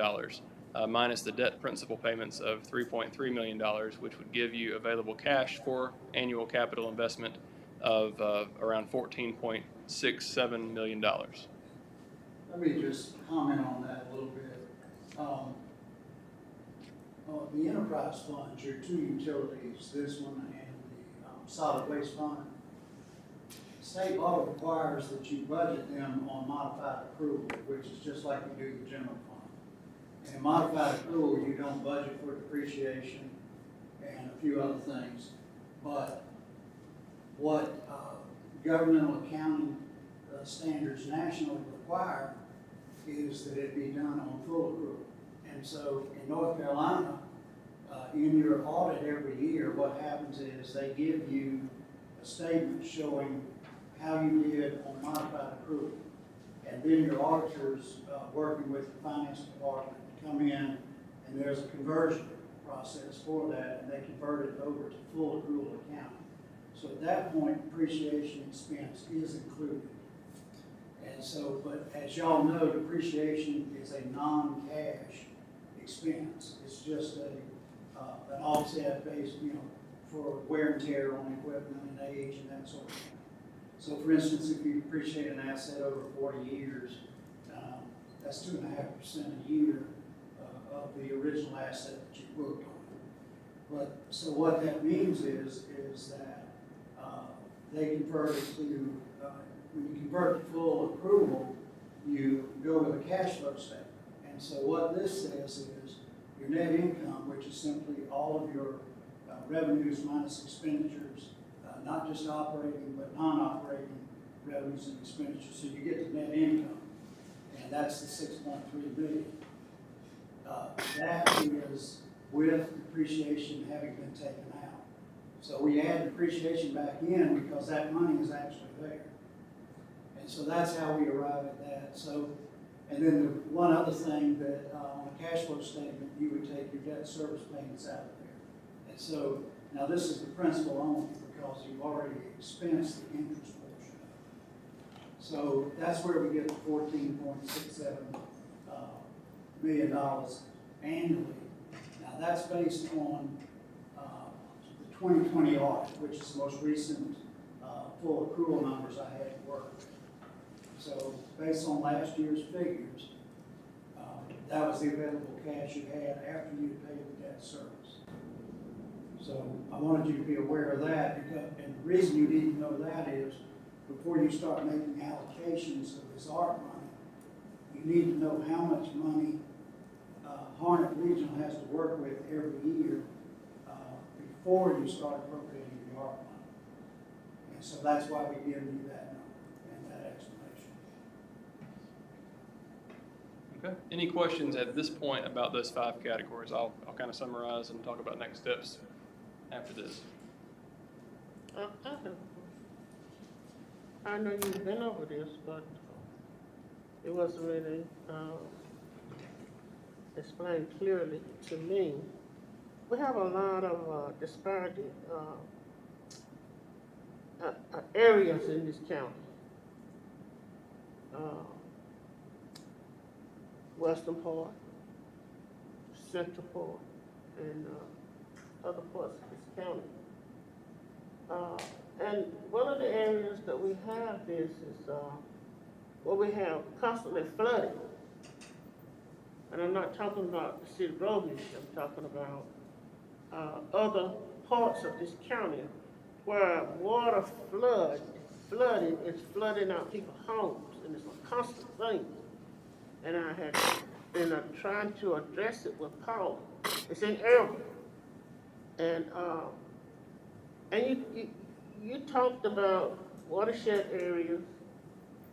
minus the debt principal payments of $3.3 million, which would give you available cash for annual capital investment of around $14.67 million. Let me just comment on that a little bit. The enterprise funds, your 2 utilities, this one and the solid waste fund, state law requires that you budget them on modified accrual, which is just like you do the general fund. And modified accrual, you don't budget for depreciation and a few other things, but what governmental accounting standards nationally require is that it be done on full accrual. And so in North Carolina, in your audit every year, what happens is they give you a statement showing how you did on modified accrual. And then your auditors, working with the finance department, come in and there's a conversion process for that, and they convert it over to full accrual accounting. So at that point, depreciation expense is included. And so, but as y'all know, depreciation is a non-cash expense. It's just an offset based, for wear and tear on equipment and age and that sort of thing. So for instance, if you depreciate an asset over 40 years, that's 2.5% a year of the original asset that you booked on. But so what that means is that they convert it to, when you convert to full accrual, you go with a cash flow statement. And so what this says is your net income, which is simply all of your revenues minus expenditures, not just operating, but non-operating revenues and expenditures. So you get the net income, and that's the $6.3 billion. That is with depreciation having been taken out. So we add depreciation back in because that money is actually there. And so that's how we arrive at that. So, and then the one other thing that on a cash flow statement, you would take your debt service payments out of there. And so now this is the principal only because you've already expensed the interest portion of it. So that's where we get the $14.67 million annually. Now that's based on the 2020 audit, which is the most recent full accrual numbers I had to work with. So based on last year's figures, that was the available cash you had after you paid the debt service. So I wanted you to be aware of that, because, and the reason you need to know that is before you start making allocations of this ARP money, you need to know how much money Harnett Regional has to work with every year before you start appropriating the ARP money. And so that's why we give you that number and that explanation. Okay. Any questions at this point about those 5 categories? I'll kind of summarize and talk about next steps after this. I know you've been over this, but it wasn't really explained clearly to me. We have a lot of disparity areas in this county. Western part, central part, and other parts of this county. And one of the areas that we have is where we have constantly flooding. And I'm not talking about the city road issue, I'm talking about other parts of this county where water flooding is flooding out people's homes, and it's a constant thing. And I had been trying to address it with Paul. It's in error. And you talked about watershed areas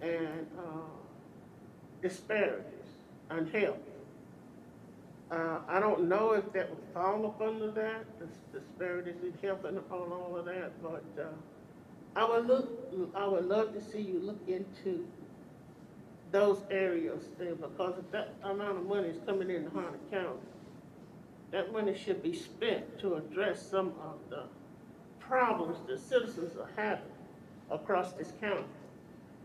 and disparities and health. I don't know if that would fall up under that, the disparities in health and all of that, but I would love to see you look into those areas there, because if that amount of money is coming into Harnett County, that money should be spent to address some of the problems that citizens are having across this county.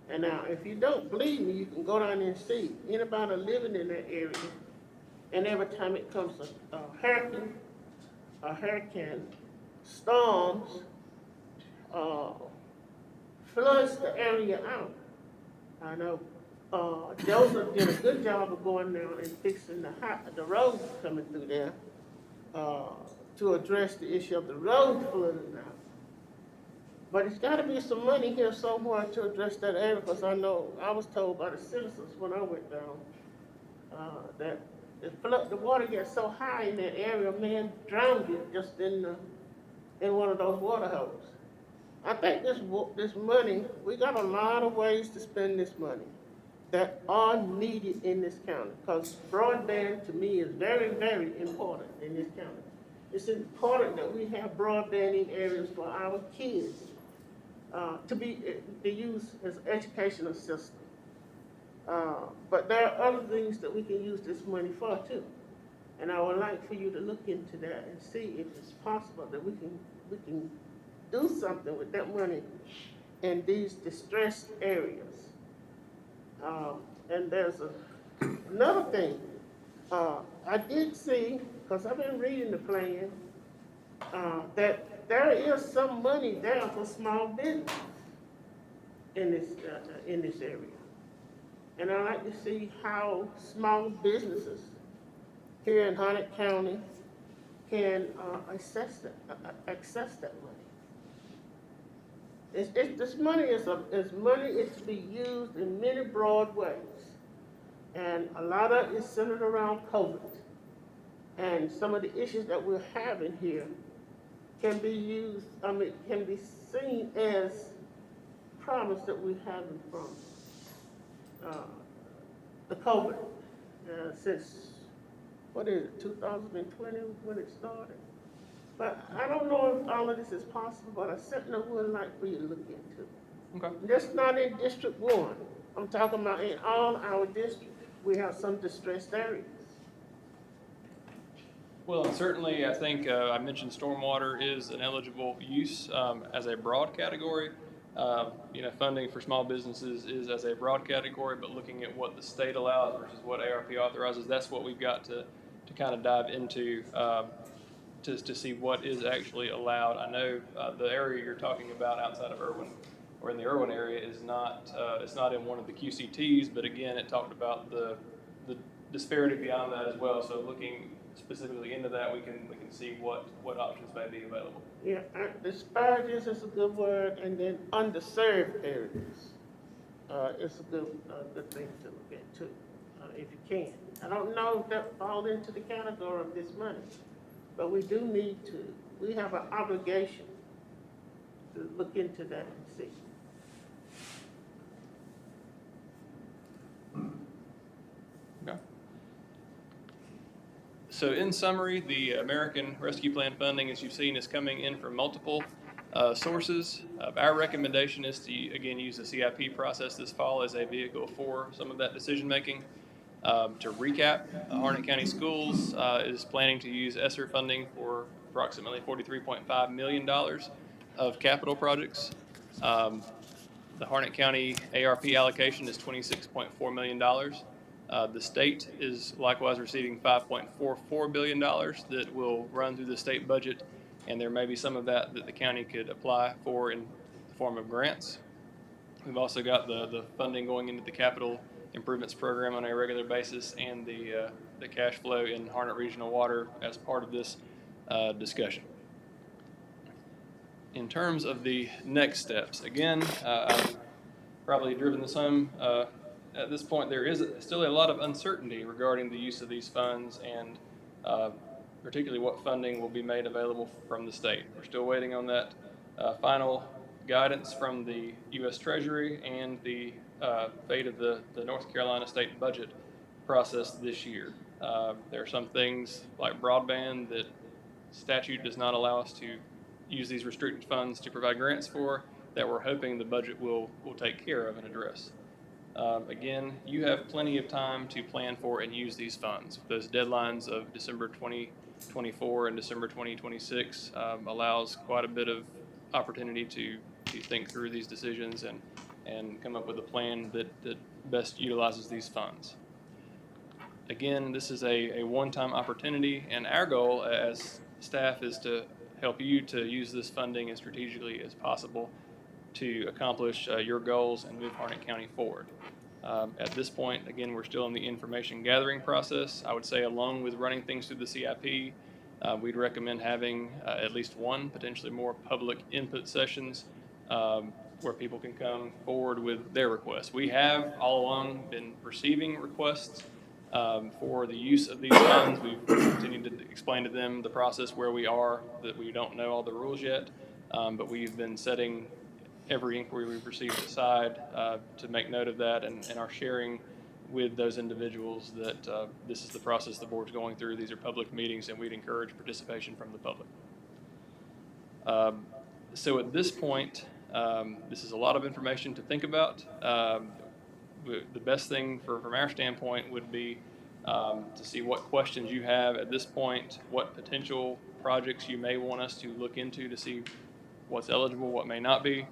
And now, if you don't believe me, you can go down there and see anybody living in that area. And every time it comes a hurricane, storms, floods the area out. I know Joseph did a good job of going down and fixing the roads coming through there to address the issue of the road flooding out. But it's got to be some money here somewhere to address that area, because I know I was told by the citizens when I went down that the water gets so high in that area, man drowned it just in one of those water holes. I think this money, we got a lot of ways to spend this money that are needed in this county, because broadband to me is very, very important in this county. It's important that we have broadband in areas for our kids to use as educational system. But there are other things that we can use this money for too. And I would like for you to look into that and see if it's possible that we can do something with that money in these distressed areas. And there's another thing. I did see, because I've been reading the plan, that there is some money there for small business in this area. And I'd like to see how small businesses here in Harnett County can access that money. This money is money is to be used in many broad ways. And a lot of it is centered around COVID. And some of the issues that we're having here can be can be seen as problems that we're having from the COVID since, 2020 when it started. But I don't know if all of this is possible, but I certainly would like for you to look into. Okay. Just not in District 1. I'm talking about in all our districts. We have some distressed areas. Well, and certainly, I think I mentioned stormwater is an eligible use as a broad category. Funding for small businesses is as a broad category, but looking at what the state allows versus what ARP authorizes, that's what we've got to kind of dive into to see what is actually allowed. I know the area you're talking about outside of Irwin, or in the Irwin area, is not it's not in one of the QCTs, but again, it talked about the disparity beyond that as well. So looking specifically into that, we can see what options may be available. Yeah, disparities is a good word, and then underserved areas is a good thing to look at too, if you can. I don't know if that falls into the category of this money, but we do need to, we have an obligation to look into that and see. Okay. So in summary, the American Rescue Plan funding, as you've seen, is coming in from multiple sources. Our recommendation is to, again, use the CIP process this fall as a vehicle for some of that decision-making. To recap, Harnett County Schools is planning to use ESSER funding for approximately $43.5 million of capital projects. The Harnett County ARP allocation is $26.4 million. The state is likewise receiving $5.44 billion that will run through the state budget, and there may be some of that the county could apply for in the form of grants. We've also got the funding going into the capital improvements program on a regular basis, and the cash flow in Harnett Regional Water as part of this discussion. In terms of the next steps, again, I've probably driven this home. At this point, there is still a lot of uncertainty regarding the use of these funds and particularly what funding will be made available from the state. We're still waiting on that final guidance from the U.S. Treasury and the fate of the North Carolina state budget process this year. There are some things like broadband that statute does not allow us to use these restricted funds to provide grants for, that we're hoping the budget will take care of and address. Again, you have plenty of time to plan for and use these funds. Those deadlines of December 2024 and December 2026 allows quite a bit of opportunity to think through these decisions and come up with a plan that best utilizes these funds. Again, this is a one-time opportunity, and our goal as staff is to help you to use this funding as strategically as possible to accomplish your goals and move Harnett County forward. At this point, again, we're still in the information gathering process. I would say along with running things through the CIP, we'd recommend having at least one, potentially more public input sessions where people can come forward with their requests. We have all along been receiving requests for the use of these funds. We've continued to explain to them the process where we are, that we don't know all the rules yet, but we've been setting every inquiry we've received aside to make note of that and are sharing with those individuals that this is the process the board's going through. These are public meetings, and we'd encourage participation from the public. So at this point, this is a lot of information to think about. The best thing from our standpoint would be to see what questions you have at this point, what potential projects you may want us to look into to see what's eligible, what may not be.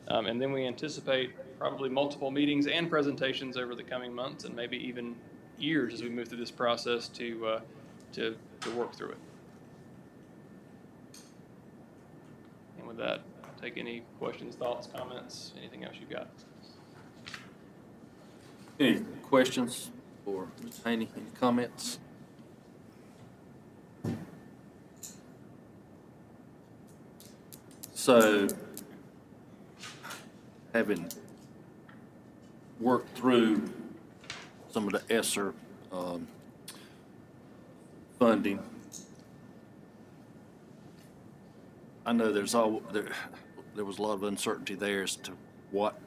And then we anticipate probably multiple meetings and presentations over the coming months and maybe even years as we move through this process to work through it. And with that, I'll take any questions, thoughts, comments, anything else you've got. Any questions for Ms. Haney? Any comments? So, having worked through some of the ESSER funding, I know there was a lot of uncertainty there as to what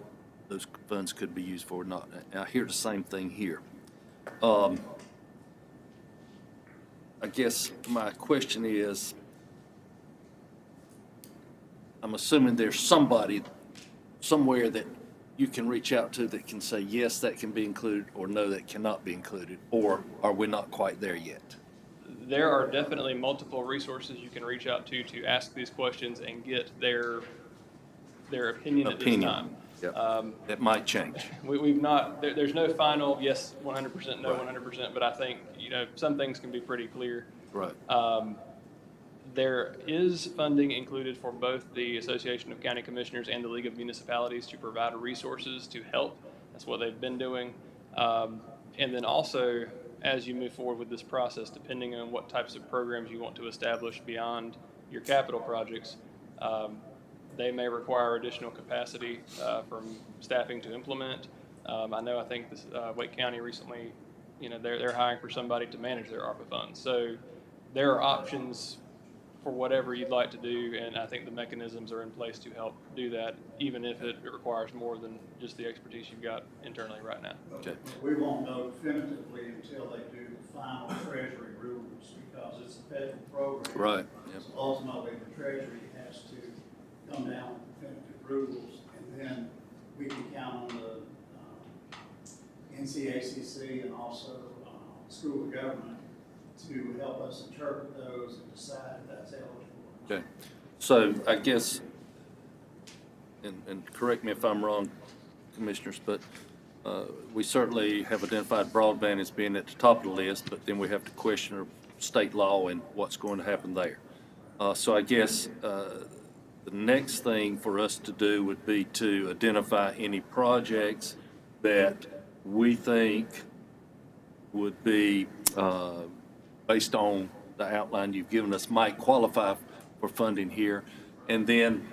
those funds could be used for. Not, I hear the same thing here. I guess my question is, I'm assuming there's somebody somewhere that you can reach out to that can say, yes, that can be included, or no, that cannot be included, or are we not quite there yet? There are definitely multiple resources you can reach out to ask these questions and get their opinion at this time. Yep. It might change. We've not, there's no final yes 100%, no 100%, but I think, some things can be pretty clear. Right. There is funding included for both the Association of County Commissioners and the League of Municipalities to provide resources to help. That's what they've been doing. And then also, as you move forward with this process, depending on what types of programs you want to establish beyond your capital projects, they may require additional capacity from staffing to implement. I think this, Wake County recently, they're hiring for somebody to manage their ARPA funds. So there are options for whatever you'd like to do, and I think the mechanisms are in place to help do that, even if it requires more than just the expertise you've got internally right now. Okay. We won't know definitively until they do the final Treasury rules, because it's a federal program. Right. Yep. So ultimately, the Treasury has to come down with definitive rules, and then we can count on the NCACC and also School of Government to help us interpret those and decide if that's eligible. Okay. So I guess, and correct me if I'm wrong, Commissioners, but we certainly have identified broadband as being at the top of the list, but then we have to question state law and what's going to happen there. So I guess the next thing for us to do would be to identify any projects that we think would be, based on the outline you've given us, might qualify for funding here, and then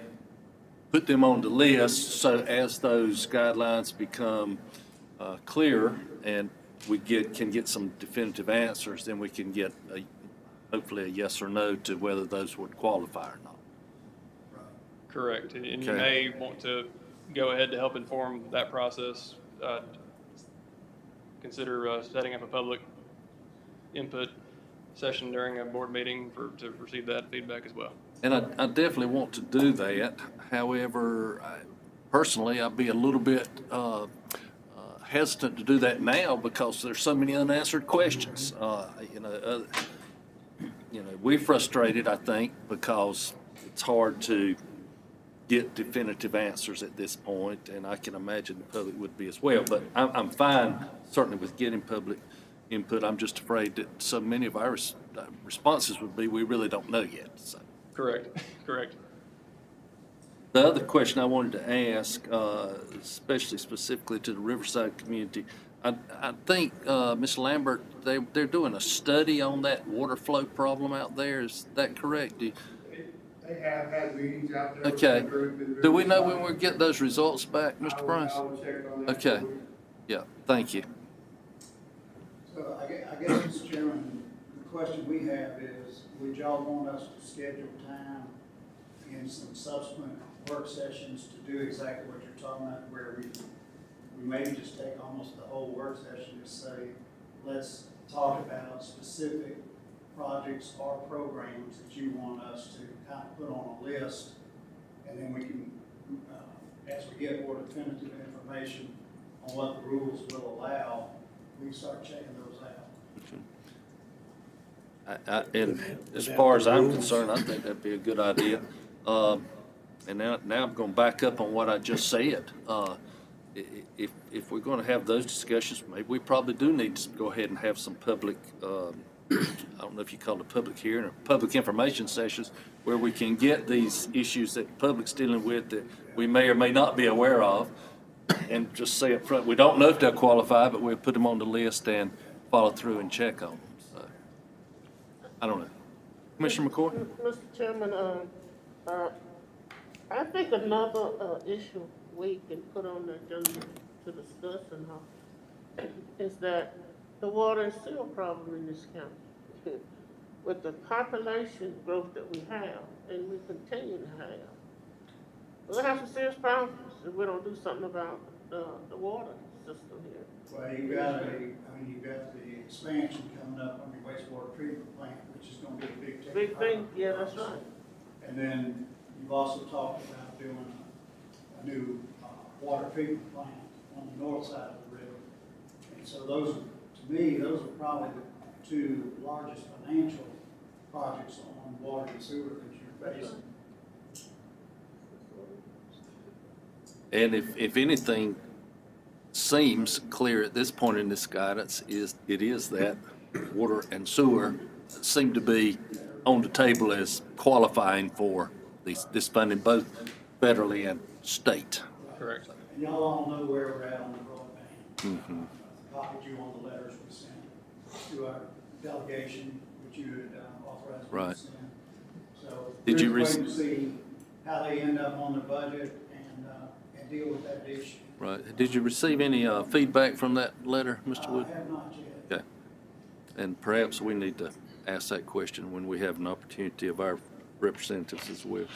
put them on the list, so as those guidelines become clearer and we can get some definitive answers, then we can get hopefully a yes or no to whether those would qualify or not. Correct, and you Okay. may want to go ahead to help inform that process. Consider setting up a public input session during a board meeting to receive that feedback as well. And I definitely want to do that. However, personally, I'd be a little bit hesitant to do that now because there's so many unanswered questions. We're frustrated, I think, because it's hard to get definitive answers at this point, and I can imagine the public would be as well. But I'm fine, certainly, with getting public input. I'm just afraid that so many of our responses would be, we really don't know yet. So. Correct. The other question I wanted to ask, especially specifically to the Riverside community, I think, Ms. Lambert, they're doing a study on that water flow problem out there. Is that correct? They have had meetings out there. Okay. With the group. Do we know when we'll get those results back, Mr. Price? I will check on that. Okay. Yeah, thank you. So I guess, Mr. Chairman, the question we have is, would y'all want us to schedule time in some subsequent work sessions to do exactly what you're talking about, where we maybe just take almost the whole work session and say, let's talk about specific projects or programs that you want us to kind of put on a list, and then we can, as we get more definitive information on what the rules will allow, we can start checking those out. And as far as I'm concerned, I think that'd be a good idea. And now I'm going to back up on what I just said. If we're going to have those discussions, maybe we probably do need to go ahead and have some public, I don't know if you call it a public hearing or public information sessions, where we can get these issues that the public's dealing with that we may or may not be aware of, and just say up front, we don't know if they'll qualify, but we'll put them on the list and follow through and check on them. So, I don't know. Commissioner McCoy? Mr. Chairman, I think another issue we can put on the agenda to discuss and how is that the water and sewer problem in this county. With the population growth that we have and we continue to have, we'll have some serious problems if we don't do something about the water system here. Well, you've got the expansion coming up on your wastewater treatment plant, which is gonna be a big Big thing, yeah, that's right. And then you've also talked about doing a new water treatment plant on the north side of the river. And so those, to me, those are probably the two largest financial projects on water and sewer that you're facing. And if anything seems clear at this point in this guidance, it is that water and sewer seem to be on the table as qualifying for this funding, both federally and state. Correct. And y'all all know where we're at on the broadband. Copied you on the letters we sent to our delegation, which you had authorized me Right. to send. So Did we're you just waiting to see how they end up on the budget and deal with that issue. Right. Did you receive any feedback from that letter, Mr. Wood? I have not yet. Okay. And perhaps we need to ask that question when we have an opportunity of our representatives as well.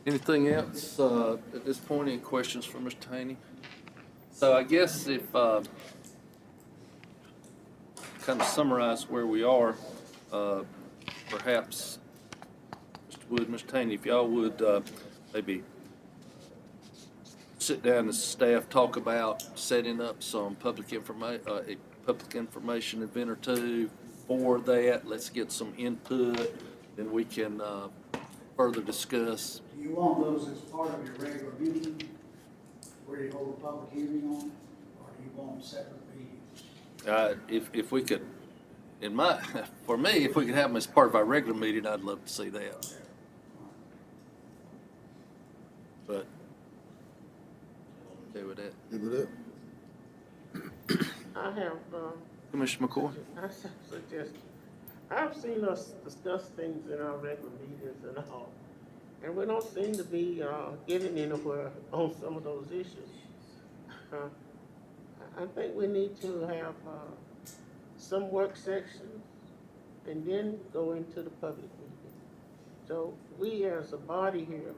Anything else at this point? Any questions for Mr. Haney? So I guess if kind of summarize where we are, perhaps Mr. Wood, Mr. Haney, if y'all would maybe sit down as staff, talk about setting up some public information event or two for that. Let's get some input, then we can further discuss. Do you want those as part of your regular meeting, where you hold a public hearing on it, or do you want separate meetings? If we could, for me, if we could have them as part of our regular meeting, I'd love to see that. But, okay with that. Give it up. I have, Commissioner McCoy? I suggest, I've seen us discuss things in our regular meetings and all, and we don't seem to be getting anywhere on some of those issues. I think we need to have some work sections and then go into the public meeting. So we as a body here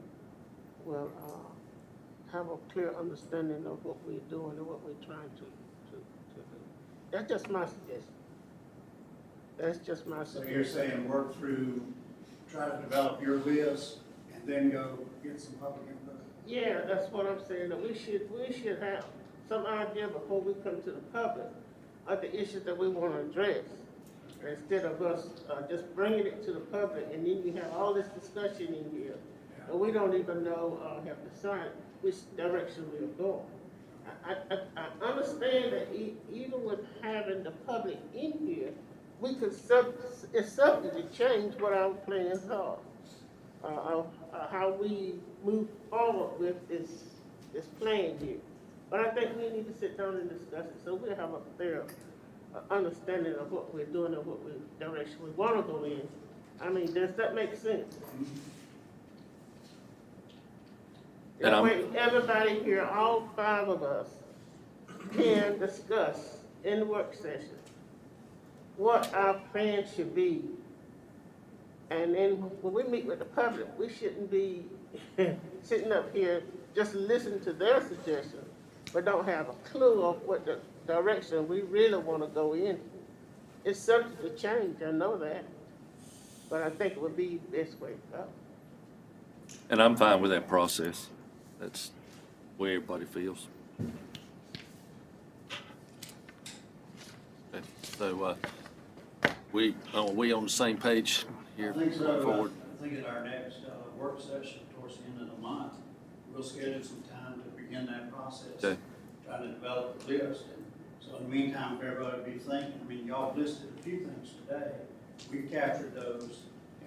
will have a clear understanding of what we're doing and what we're trying to do. That's just my suggestion. That's just my So suggestion. you're saying work through, try to develop your list, and then go get some public input? Yeah, that's what I'm saying, that we should have some idea before we come to the public of the issues that we want to address. Instead of us just bringing it to the public, and then you have all this discussion in here, and we don't even know, have decided which direction we're going. I understand that even with having the public in here, we could it's subject to change what our plans are. How we move forward with this plan here. But I think we need to sit down and discuss it, so we'll have a clear understanding of what we're doing and what direction we want to go in. I mean, does that make sense? And That way, everybody here, all 5 of us, can discuss in the work session what our plan should be. And then when we meet with the public, we shouldn't be sitting up here just listening to their suggestions, but don't have a clue of what the direction we really want to go in. It's subject to change, I know that, but I think it would be the best way to go. And I'm fine with that process. That's the way everybody feels. Okay, so, we on the same page here I think so. going forward? I think at our next work session towards the end of the month, we'll schedule some time to begin that process. Okay. Trying to develop the list. And so in the meantime, for everybody to be thinking, I mean, y'all listed a few things today. We've captured those,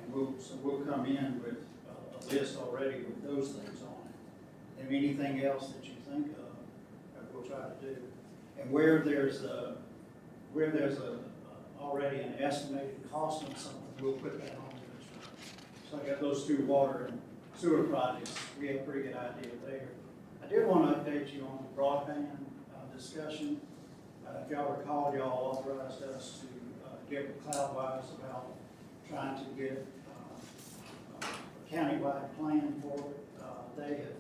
and we'll come in with a list already with those things on it. And anything else that you think of, we'll try to do. And where there's already an estimated cost on something, we'll put that on there as well. So I got those 2 water and sewer projects, we have a pretty good idea there. I did want to update you on the broadband discussion. If y'all recall, y'all authorized us to get with Cloudwise about trying to get a countywide plan for it. They have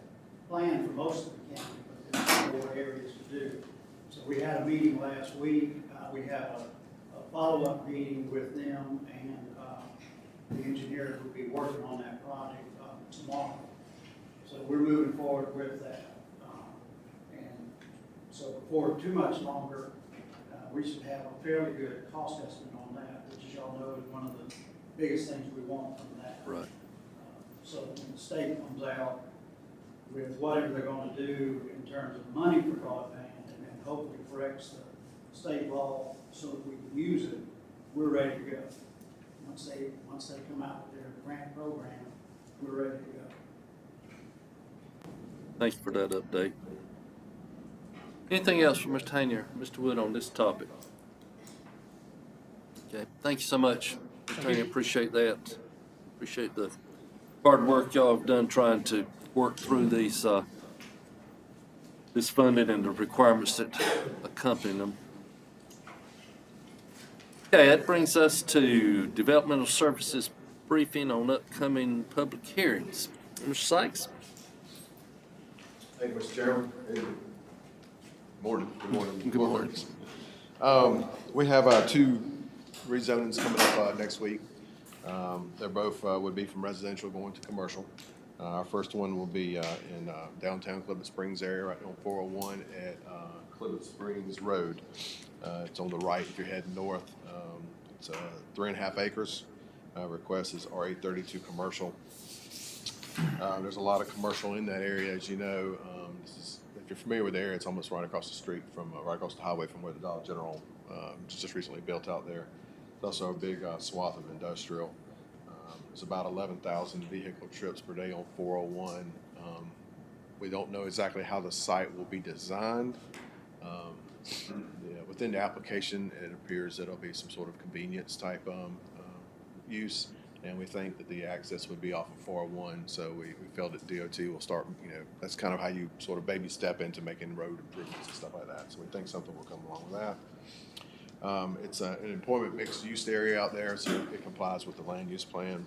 planned for most of the county, but there's more areas to do. So we had a meeting last week. We have a follow-up meeting with them, and the engineers will be working on that project tomorrow. So we're moving forward with that. And so before too much longer, we should have a fairly good cost estimate on that, which, as y'all know, is one of the biggest things we want from that. Right. So when the state comes out with whatever they're going to do in terms of money for broadband, and then hopefully corrects the state law so that we can use it, we're ready to go. once they come out with their grant program, we're ready to go. Thank you for that update. Anything else from Mr. Hayner, Mr. Wood on this topic? Okay, thank you so much, Mr. Hayner, appreciate that. Appreciate the hard work y'all have done trying to work through these, this funding and the requirements that accompany them. Okay, that brings us to developmental services briefing on upcoming public hearings. Mr. Sykes? Thank you, Mr. Chairman. Hey, morning. Good morning. Good morning. We have two rezonings coming up next week. They're both would be from residential going to commercial. Our first one will be in downtown Cleveland Springs area, right on 401 at Cleveland Springs Road. It's on the right if you're heading north. It's 3.5 acres. Request is RA32 commercial. There's a lot of commercial in that area, as you know. If you're familiar with the area, it's almost right across the street from, right across the highway from where the Dollar General just recently built out there. It's also a big swath of industrial. There's about 11,000 vehicle trips per day on 401. We don't know exactly how the site will be designed. Within the application, it appears that it'll be some sort of convenience type use. And we think that the access would be off of 401, so we felt that DOT will start, that's kind of how you sort of baby step into making road improvements and stuff like that. So we think something will come along with that. It's an employment mixed use area out there, so it complies with the land use plan.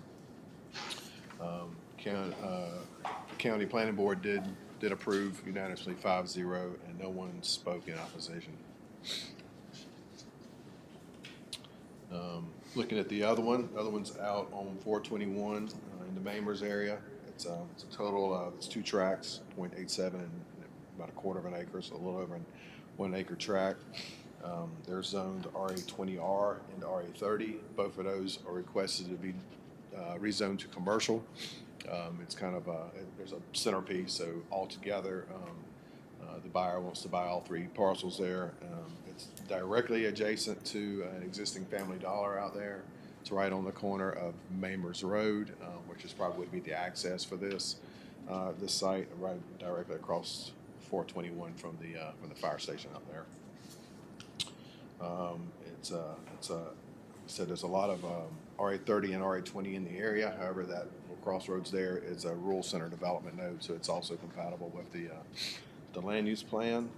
County Planning Board did approve unanimously 5-0, and no one spoke in opposition. Looking at the other one's out on 421 in the Mamers area. It's a total it's 2 tracks, 0.87 and about 1/4 of an acre, so a little over 1 acre tract. They're zoned RA20R and RA30. Both of those are requested to be rezoned to commercial. It's kind of there's a centerpiece, so altogether the buyer wants to buy all 3 parcels there. It's directly adjacent to an existing Family Dollar out there. It's right on the corner of Mamers Road, which is probably would be the access for this site, right directly across 421 from the fire station out there. There's a lot of RA30 and RA20 in the area. However, that crossroads there is a rural center development node, so it's also compatible with the land use plan.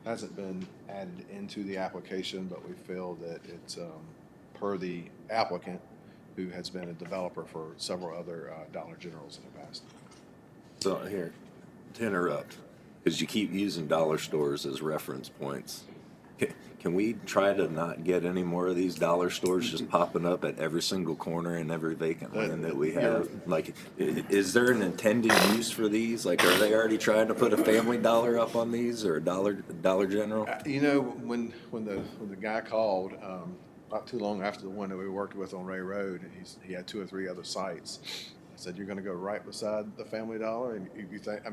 Hasn't been added into the application, but we feel that it's per the applicant, who has been a developer for several other Dollar Generals in the past. So here, to interrupt, because you keep using dollar stores as reference points. Can we try to not get any more of these dollar stores just popping up at every single corner and every vacant land that we have? Like, is there an intended use for these? Like, are they already trying to put a Family Dollar up on these, or a Dollar General? When the guy called, not too long after the one that we worked with on Ray Road, he had 2 or 3 other sites. I said, "You're going to go right beside the Family Dollar?" And you think, I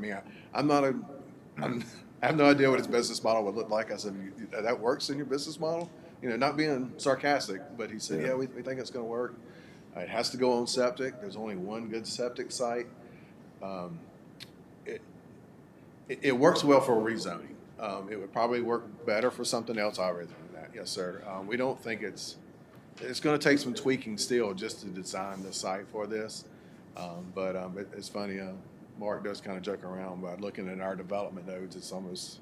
have no idea what his business model would look like. I said, "That works in your business model?" Not being sarcastic, but he said, "Yeah, we think it's going to work. It has to go on septic. There's only one good septic site." It works well for rezoning. It would probably work better for something else other than that. Yes, sir. We don't think it's going to take some tweaking still just to design the site for this. But it's funny. Mark does kind of joke around by looking at our development nodes. It's almost,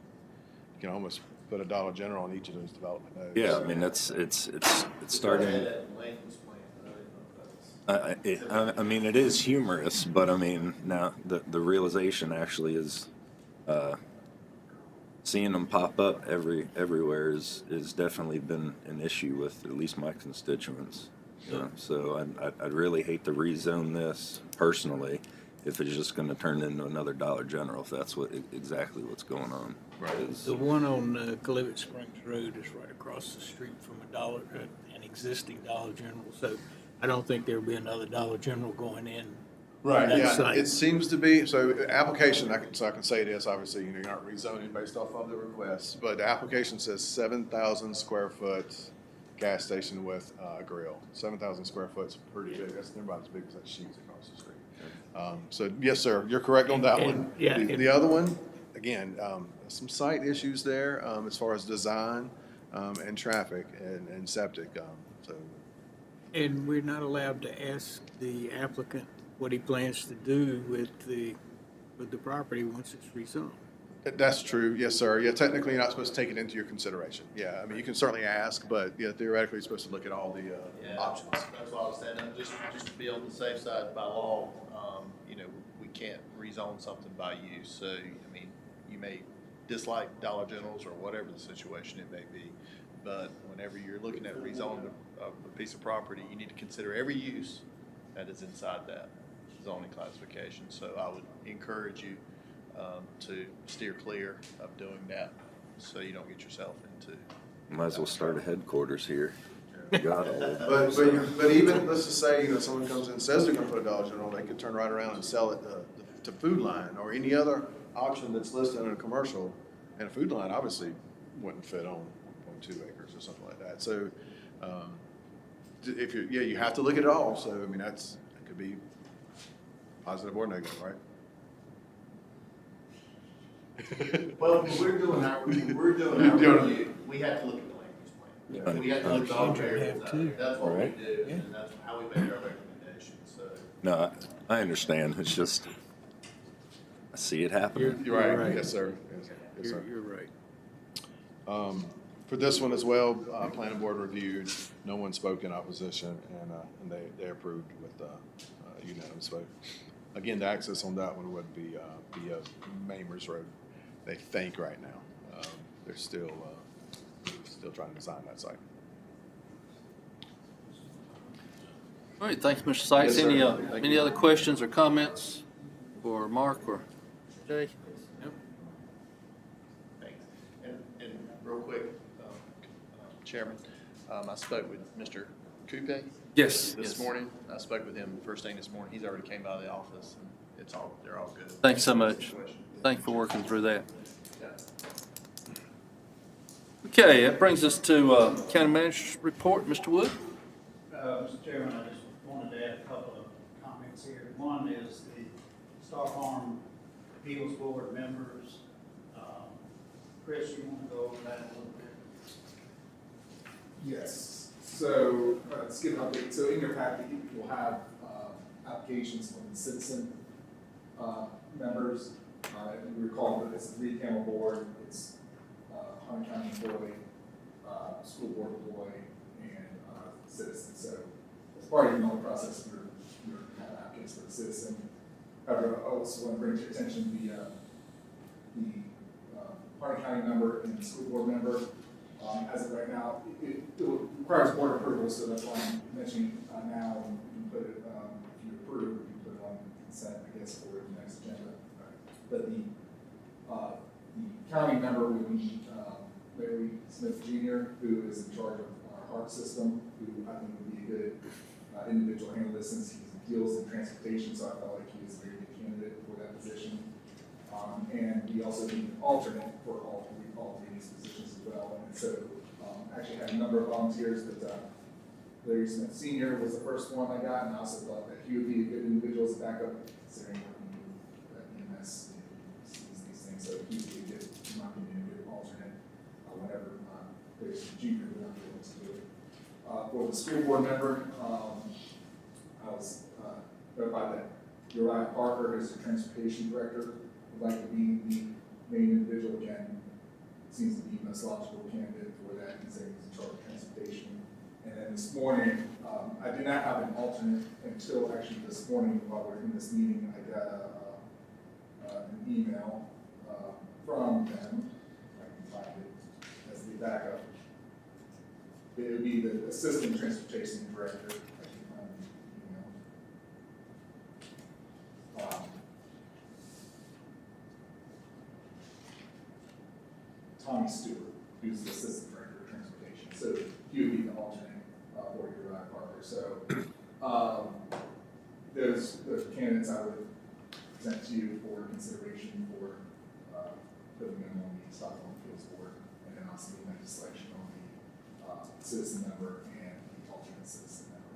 you can almost put a Dollar General on each of those development nodes. Yeah, I mean it's starting. I mean it is humorous, but I mean now the realization actually is seeing them pop up everywhere is definitely been an issue with at least my constituents. So I'd really hate to rezone this personally if it's just going to turn into another Dollar General, if that's exactly what's going on. Right. The one on Cleveland Springs Road is right across the street from an existing Dollar General, so I don't think there'll be another Dollar General going in. Right, that yeah, site. it seems to be, so application, I can say this, obviously, you're not rezoning based off of the request, but the application says 7,000 square foot gas station with a grill. 7,000 square foot's pretty big. That's about as big as that sheets across the street. So yes, sir, you're correct on that one. Yeah, The other one, again, some site issues there as far as design and traffic and septic. So and we're not allowed to ask the applicant what he plans to do with the property once it's rezoned. that's true, yes, sir. Yeah, technically, you're not supposed to take it into your consideration. Yeah, I mean, you can certainly ask, but yeah, theoretically, you're supposed to look at all the options. That's what I was saying, just to be on the safe side by law, you know, we can't rezone something by use. So, I mean, you may dislike Dollar Generals or whatever the situation it may be, but whenever you're looking at rezoning a piece of property, you need to consider every use that is inside that zoning classification. So I would encourage you to steer clear of doing that so you don't get yourself into. Might as well start a headquarters here. Got all of But even, let's just say, you know, someone comes in and says they're gonna put a Dollar General, they could turn right around and sell it to Food Line or any other option that's listed in a commercial. And a Food Line obviously wouldn't fit on 1.2 acres or something like that. So, if you have to look at it all. So, I mean, that could be positive or negative, right? Well, when we're doing our review, we have to look at the land use plan. Yeah. We have to look at all the variables Have out to. there. That's what we Right. do, and that's how we make our recommendations, so. No, I understand. It's just, I see it happening. You're right. Yes, sir. Yes, sir. You're right. For this one as well, planning board reviewed, no one spoke in opposition, and they approved with unanimous vote. Again, the access on that one would be via Mamers Road, they think right now. They're still trying to design that site. All right, thanks, Mr. Sykes. Yes, sir. Any, any other questions or comments for Mark or Jay? Thanks. And real quick, Chairman, I spoke with Mr. Coupe Yes. this morning. I spoke with him first thing this morning. He's already came by the office, and they're all good. Thanks so much. Thanks for working through that. Okay, that brings us to County Manager's report. Mr. Wood? Mr. Chairman, I just wanted to add a couple of comments here. One is the Star Farm Appeals Board members. Chris, you want to go over that a little bit? Yes, so, let's give an update. So in your packet, you'll have, applications from the citizen, members. If you recall, that it's a three-panel board. It's, Harnett County employee, school board employee, and, citizen. So as part of your normal process, you're have applicants for the citizen. However, I also want to bring to your attention the Harnett County member and the school board member. As of right now, it requires board approval, so that's why I'm mentioning now. And you can put it, if you approve, you can put it on consent, I guess, for the next agenda. But the county member would be Larry Smith Jr., who is in charge of our HARP system, who I think would be a good individual to handle this since he deals in transportation, so I felt like he was a very good candidate for that position. And we also need an alternate for all three of these positions as well. And so actually had a number of volunteers, but Larry Smith Sr. was the first one I got, and I also thought that he would be a good individual as a backup, considering working with EMS and sees these things. So he would be a good, in my opinion, a good alternate whenever Larry Smith Jr. would not be able to do it. For the school board member, I was notified that Uriah Parker, who's the transportation director, would like to be the main individual again. Seems to be the most logical candidate for that, considering he's in charge of transportation. And then this morning, I did not have an alternate until actually this morning while we were in this meeting. I got an email from them, if I can find it, as the backup. It would be the assistant transportation director. I can find the email. Tommy Stewart, who's the assistant director of transportation. So he would be the alternate for Uriah Parker. So those candidates I would present to you for consideration for putting them on the Stockholm Appeals Board, and then also make a selection on the citizen member and the alternate citizen member.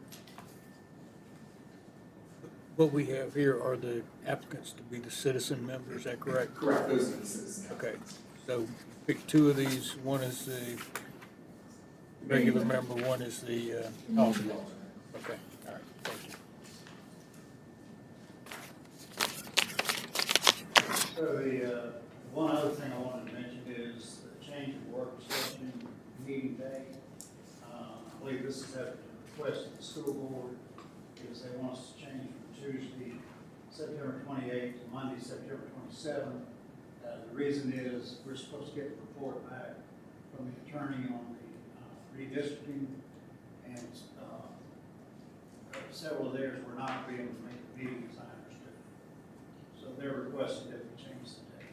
What we have here are the applicants to be the citizen member, is that correct? Correct, those are the citizen Okay, members. so pick two of these, one is the regular member, one is the alternate. Okay, all right, thank you. So the, one other thing I wanted to mention is the change in work session meeting day. I believe this is at the request of the school board, is they want us to change from Tuesday, September 28th to Monday, September 27th. The reason is we're supposed to get the report back from the attorney on the redistricting, and several of theirs were not being able to make the meeting, as I understood. So they're requesting that we change the day.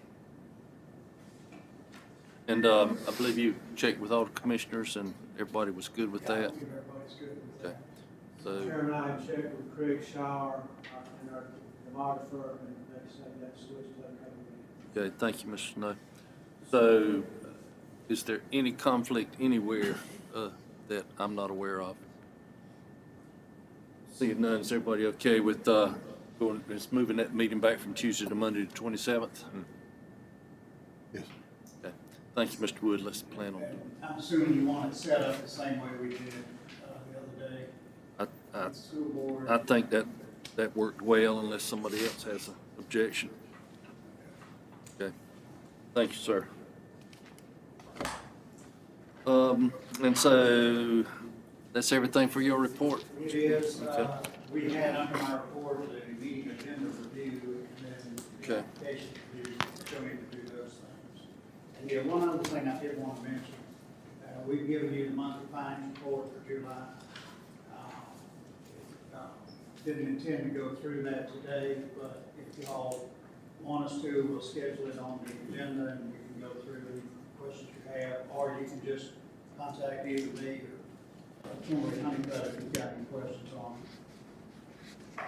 And I believe you checked with all the commissioners and everybody was good with Yeah, I that? think everybody's good with Okay. that. So, Chairman, I checked with Craig Shower and our demographer, and they said that switch doesn't have a meeting. okay, thank you, Mr. Snow. So, is there any conflict anywhere that I'm not aware of? Seeing none, is everybody okay with moving that meeting back from Tuesday to Monday to 27th? Yes. Okay, thank you, Mr. Wood. Let's plan on it. I'm assuming you want it set up the same way we did the other day. I With the school board. I think that worked well unless somebody else has an objection. Okay, thank you, sir. And so that's everything for your report? It is, Okay. we had under my report the meeting agenda review and then the Okay. application review, so we need to do those things. And yeah, one other thing I did want to mention, we've given you the monthly finance report for July. Didn't intend to go through that today, but if y'all want us to, we'll schedule it on the agenda and we can go through any questions you have, or you can just contact either me or Kimberly Honeycutt if you've got any questions on it.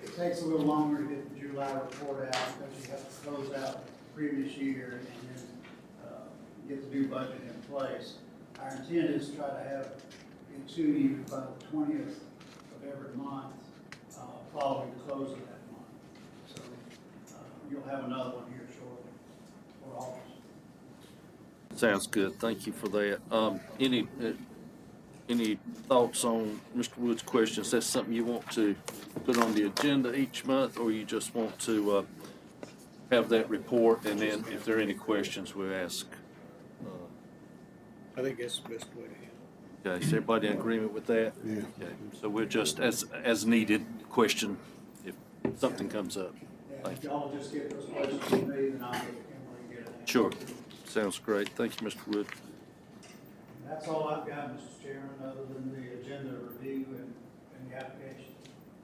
It takes a little longer to get the July report out because you have to close out the previous year and then get the new budget in place. Our intent is to try to have it to you by the 20th of every month following the close of that month. So you'll have another one here shortly for August. Sounds good. Thank you for that. Any thoughts on Mr. Wood's questions? That's something you want to put on the agenda each month, or you just want to have that report, and then if there are any questions, we'll ask? I think that's the best way to handle it. Okay, is everybody in agreement with that? Yeah. Okay, so we're just as needed question if something comes up. And Thank if you. y'all just get those questions to me, then I'll get Kimberly and get it. Sure. Sounds great. Thank you, Mr. Wood. That's all I've got, Mr. Chairman, other than the agenda review and the application.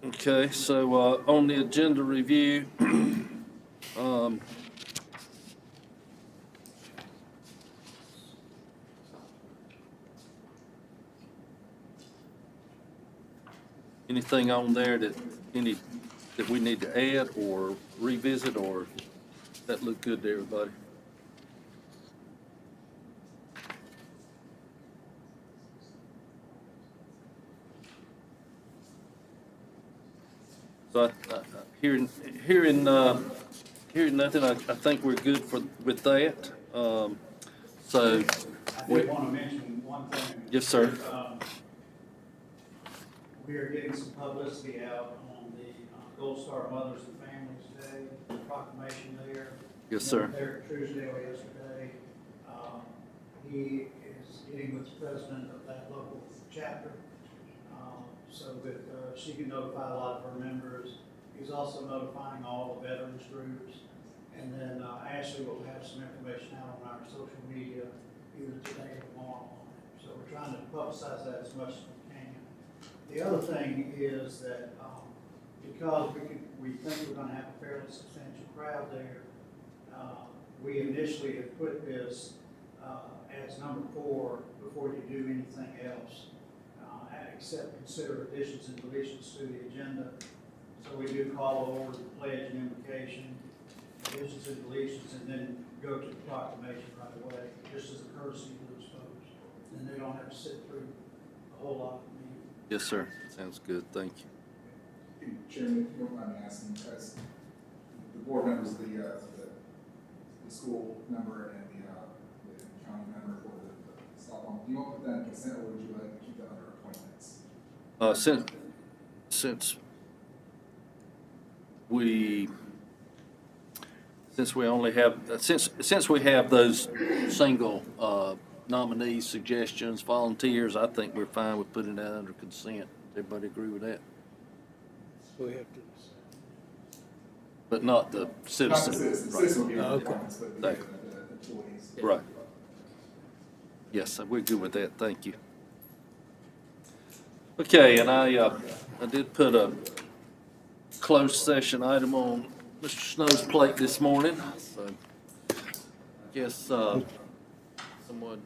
Okay, so on the agenda review, anything on there that we need to add or revisit, or that look good to everybody? So hearing nothing, I think we're good with that. So I did want to mention one thing. Yes, sir. We are getting some publicity out on the Gold Star Mothers and Families Day, the proclamation there. Yes, sir. There, Truesdale yesterday. He is getting with the president of that local chapter, so that she can notify a lot of her members. He's also notifying all the veterans groups. And then Ashley will have some information out on our social media either today or tomorrow on it. So we're trying to publicize that as much as we can. The other thing is that because we think we're going to have a fairly substantial crowd there, we initially have put this as number 4 before you do anything else, except consider additions and deletions to the agenda. So we do call over the pledge and invocation, additions and deletions, and then go to the proclamation right away, just as a courtesy to those folks. And they don't have to sit through a whole lot of meetings. Yes, sir. Sounds good. Thank you. Chairman, if you don't mind me asking, as the board members, the school member and the county member for the stop on, do you want to put that in consent, or would you like to keep that under appointments? Since we only have, since we have those single nominees, suggestions, volunteers, I think we're fine with putting that under consent. Everybody agree with that? So we have to, But not the Not the citizen. citizens, Right. citizens will be Okay. appointments, but the employees. Right. Yes, sir, we're good with that. Thank you. Okay, and I did put a closed session item on Mr. Snow's plate this morning, so I guess, someone,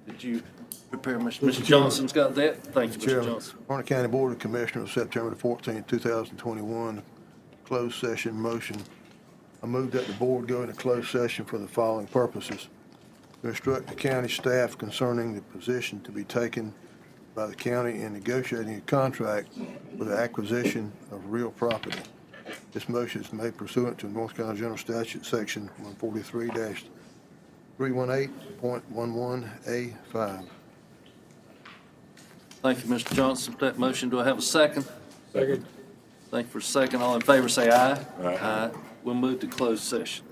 did you prepare, Mr. Johnson's got that? Thank you, Mr. Chairman, Johnson. Harnett County Board of Commissioners, September the 14th, 2021, closed session motion. I move that the board go into closed session for the following purposes: to instruct the county staff concerning the position to be taken by the county in negotiating a contract for the acquisition of real property. This motion is made pursuant to North Carolina General Statute, Section 143-318.11A5. Thank you, Mr. Johnson, for that motion. Do I have a second? second. Thank you for a second. All in favor, say aye. Aye. We'll move to closed session.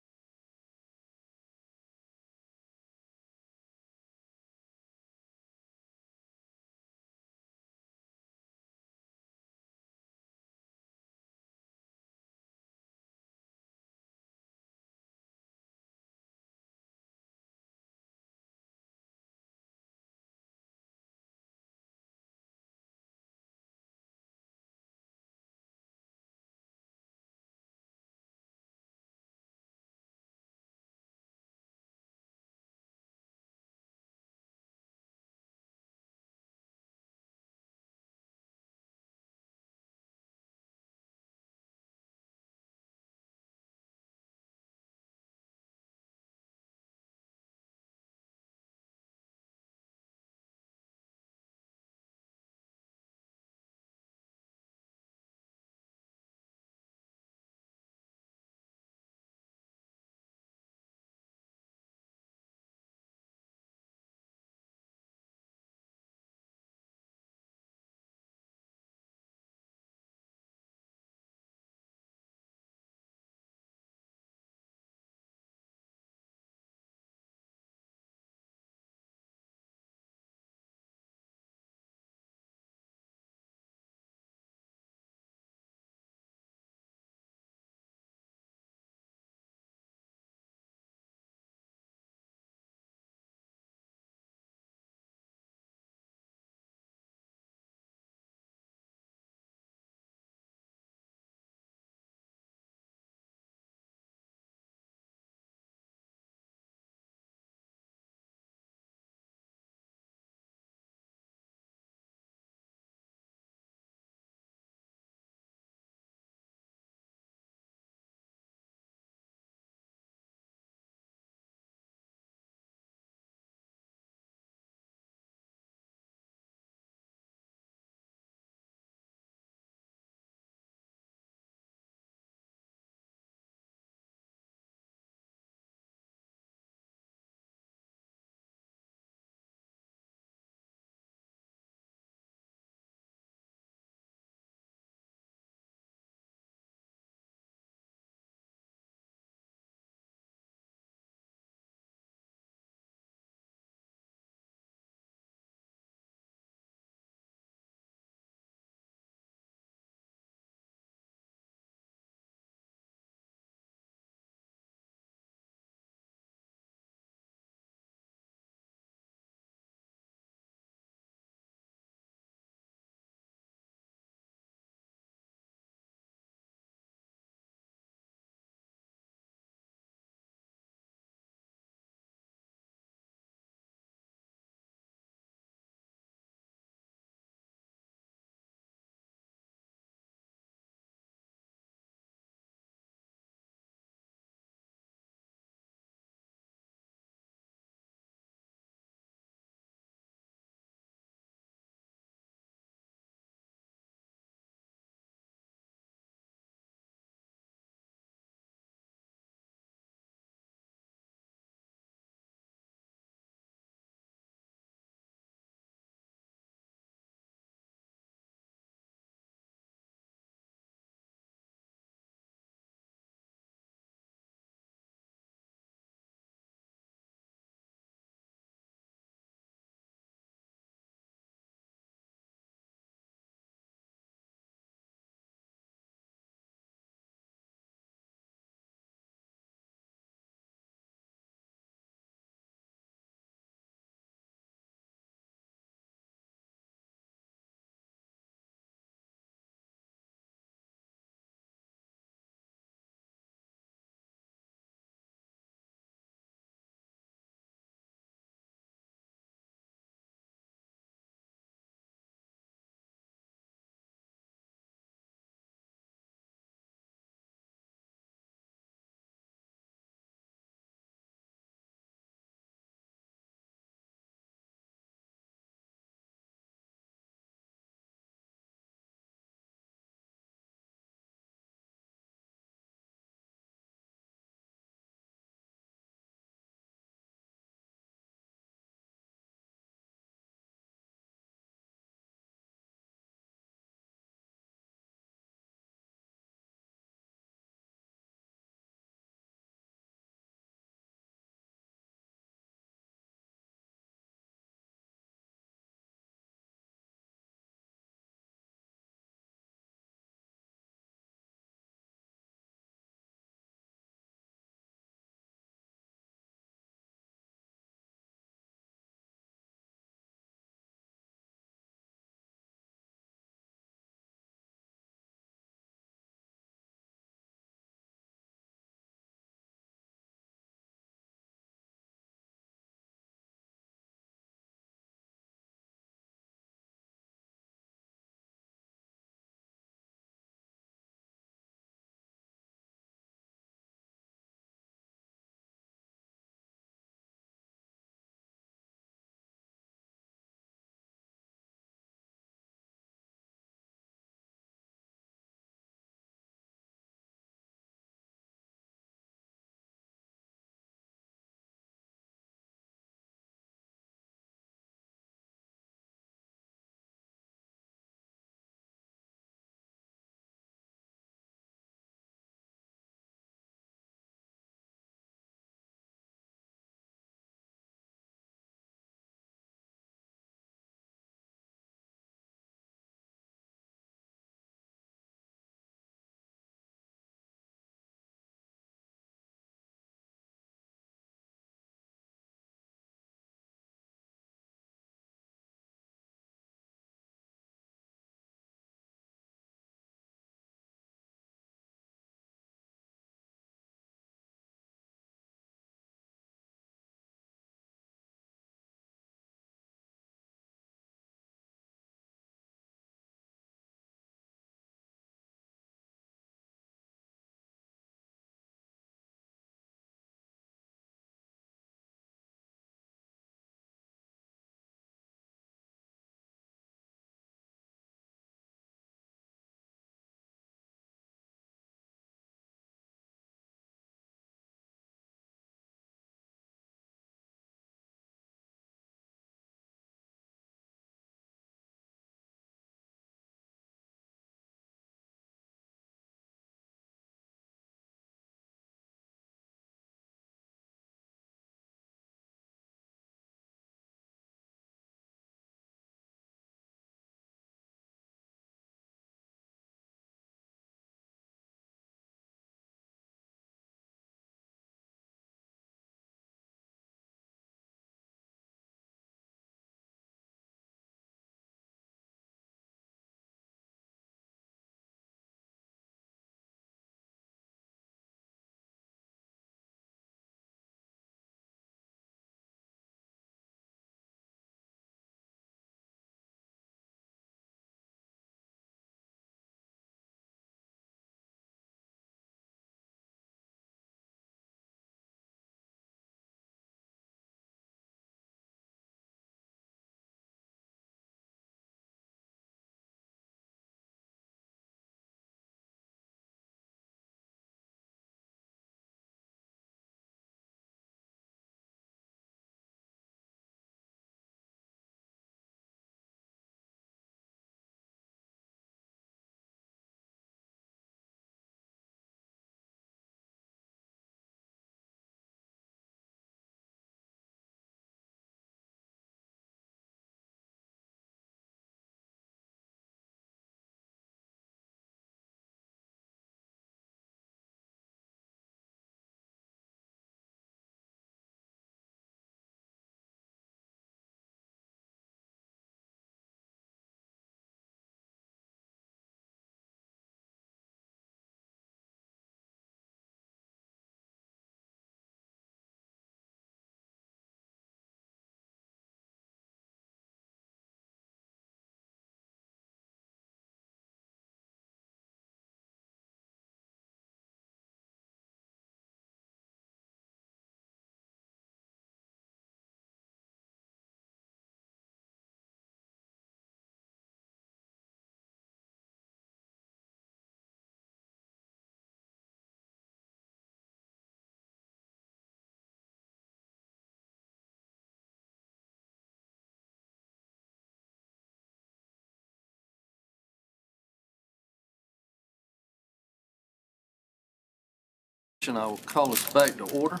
I will call us back to order.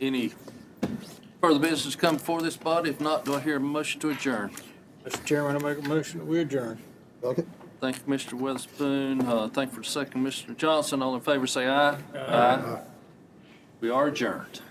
Any further business come before this body? If not, do I hear a motion to adjourn? Mr. Chairman, I make a motion that we adjourn. Okay. Thank you, Mr. Witherspoon. Thank you for the second, Mr. Johnson. All in favor, say aye. Aye. We are adjourned.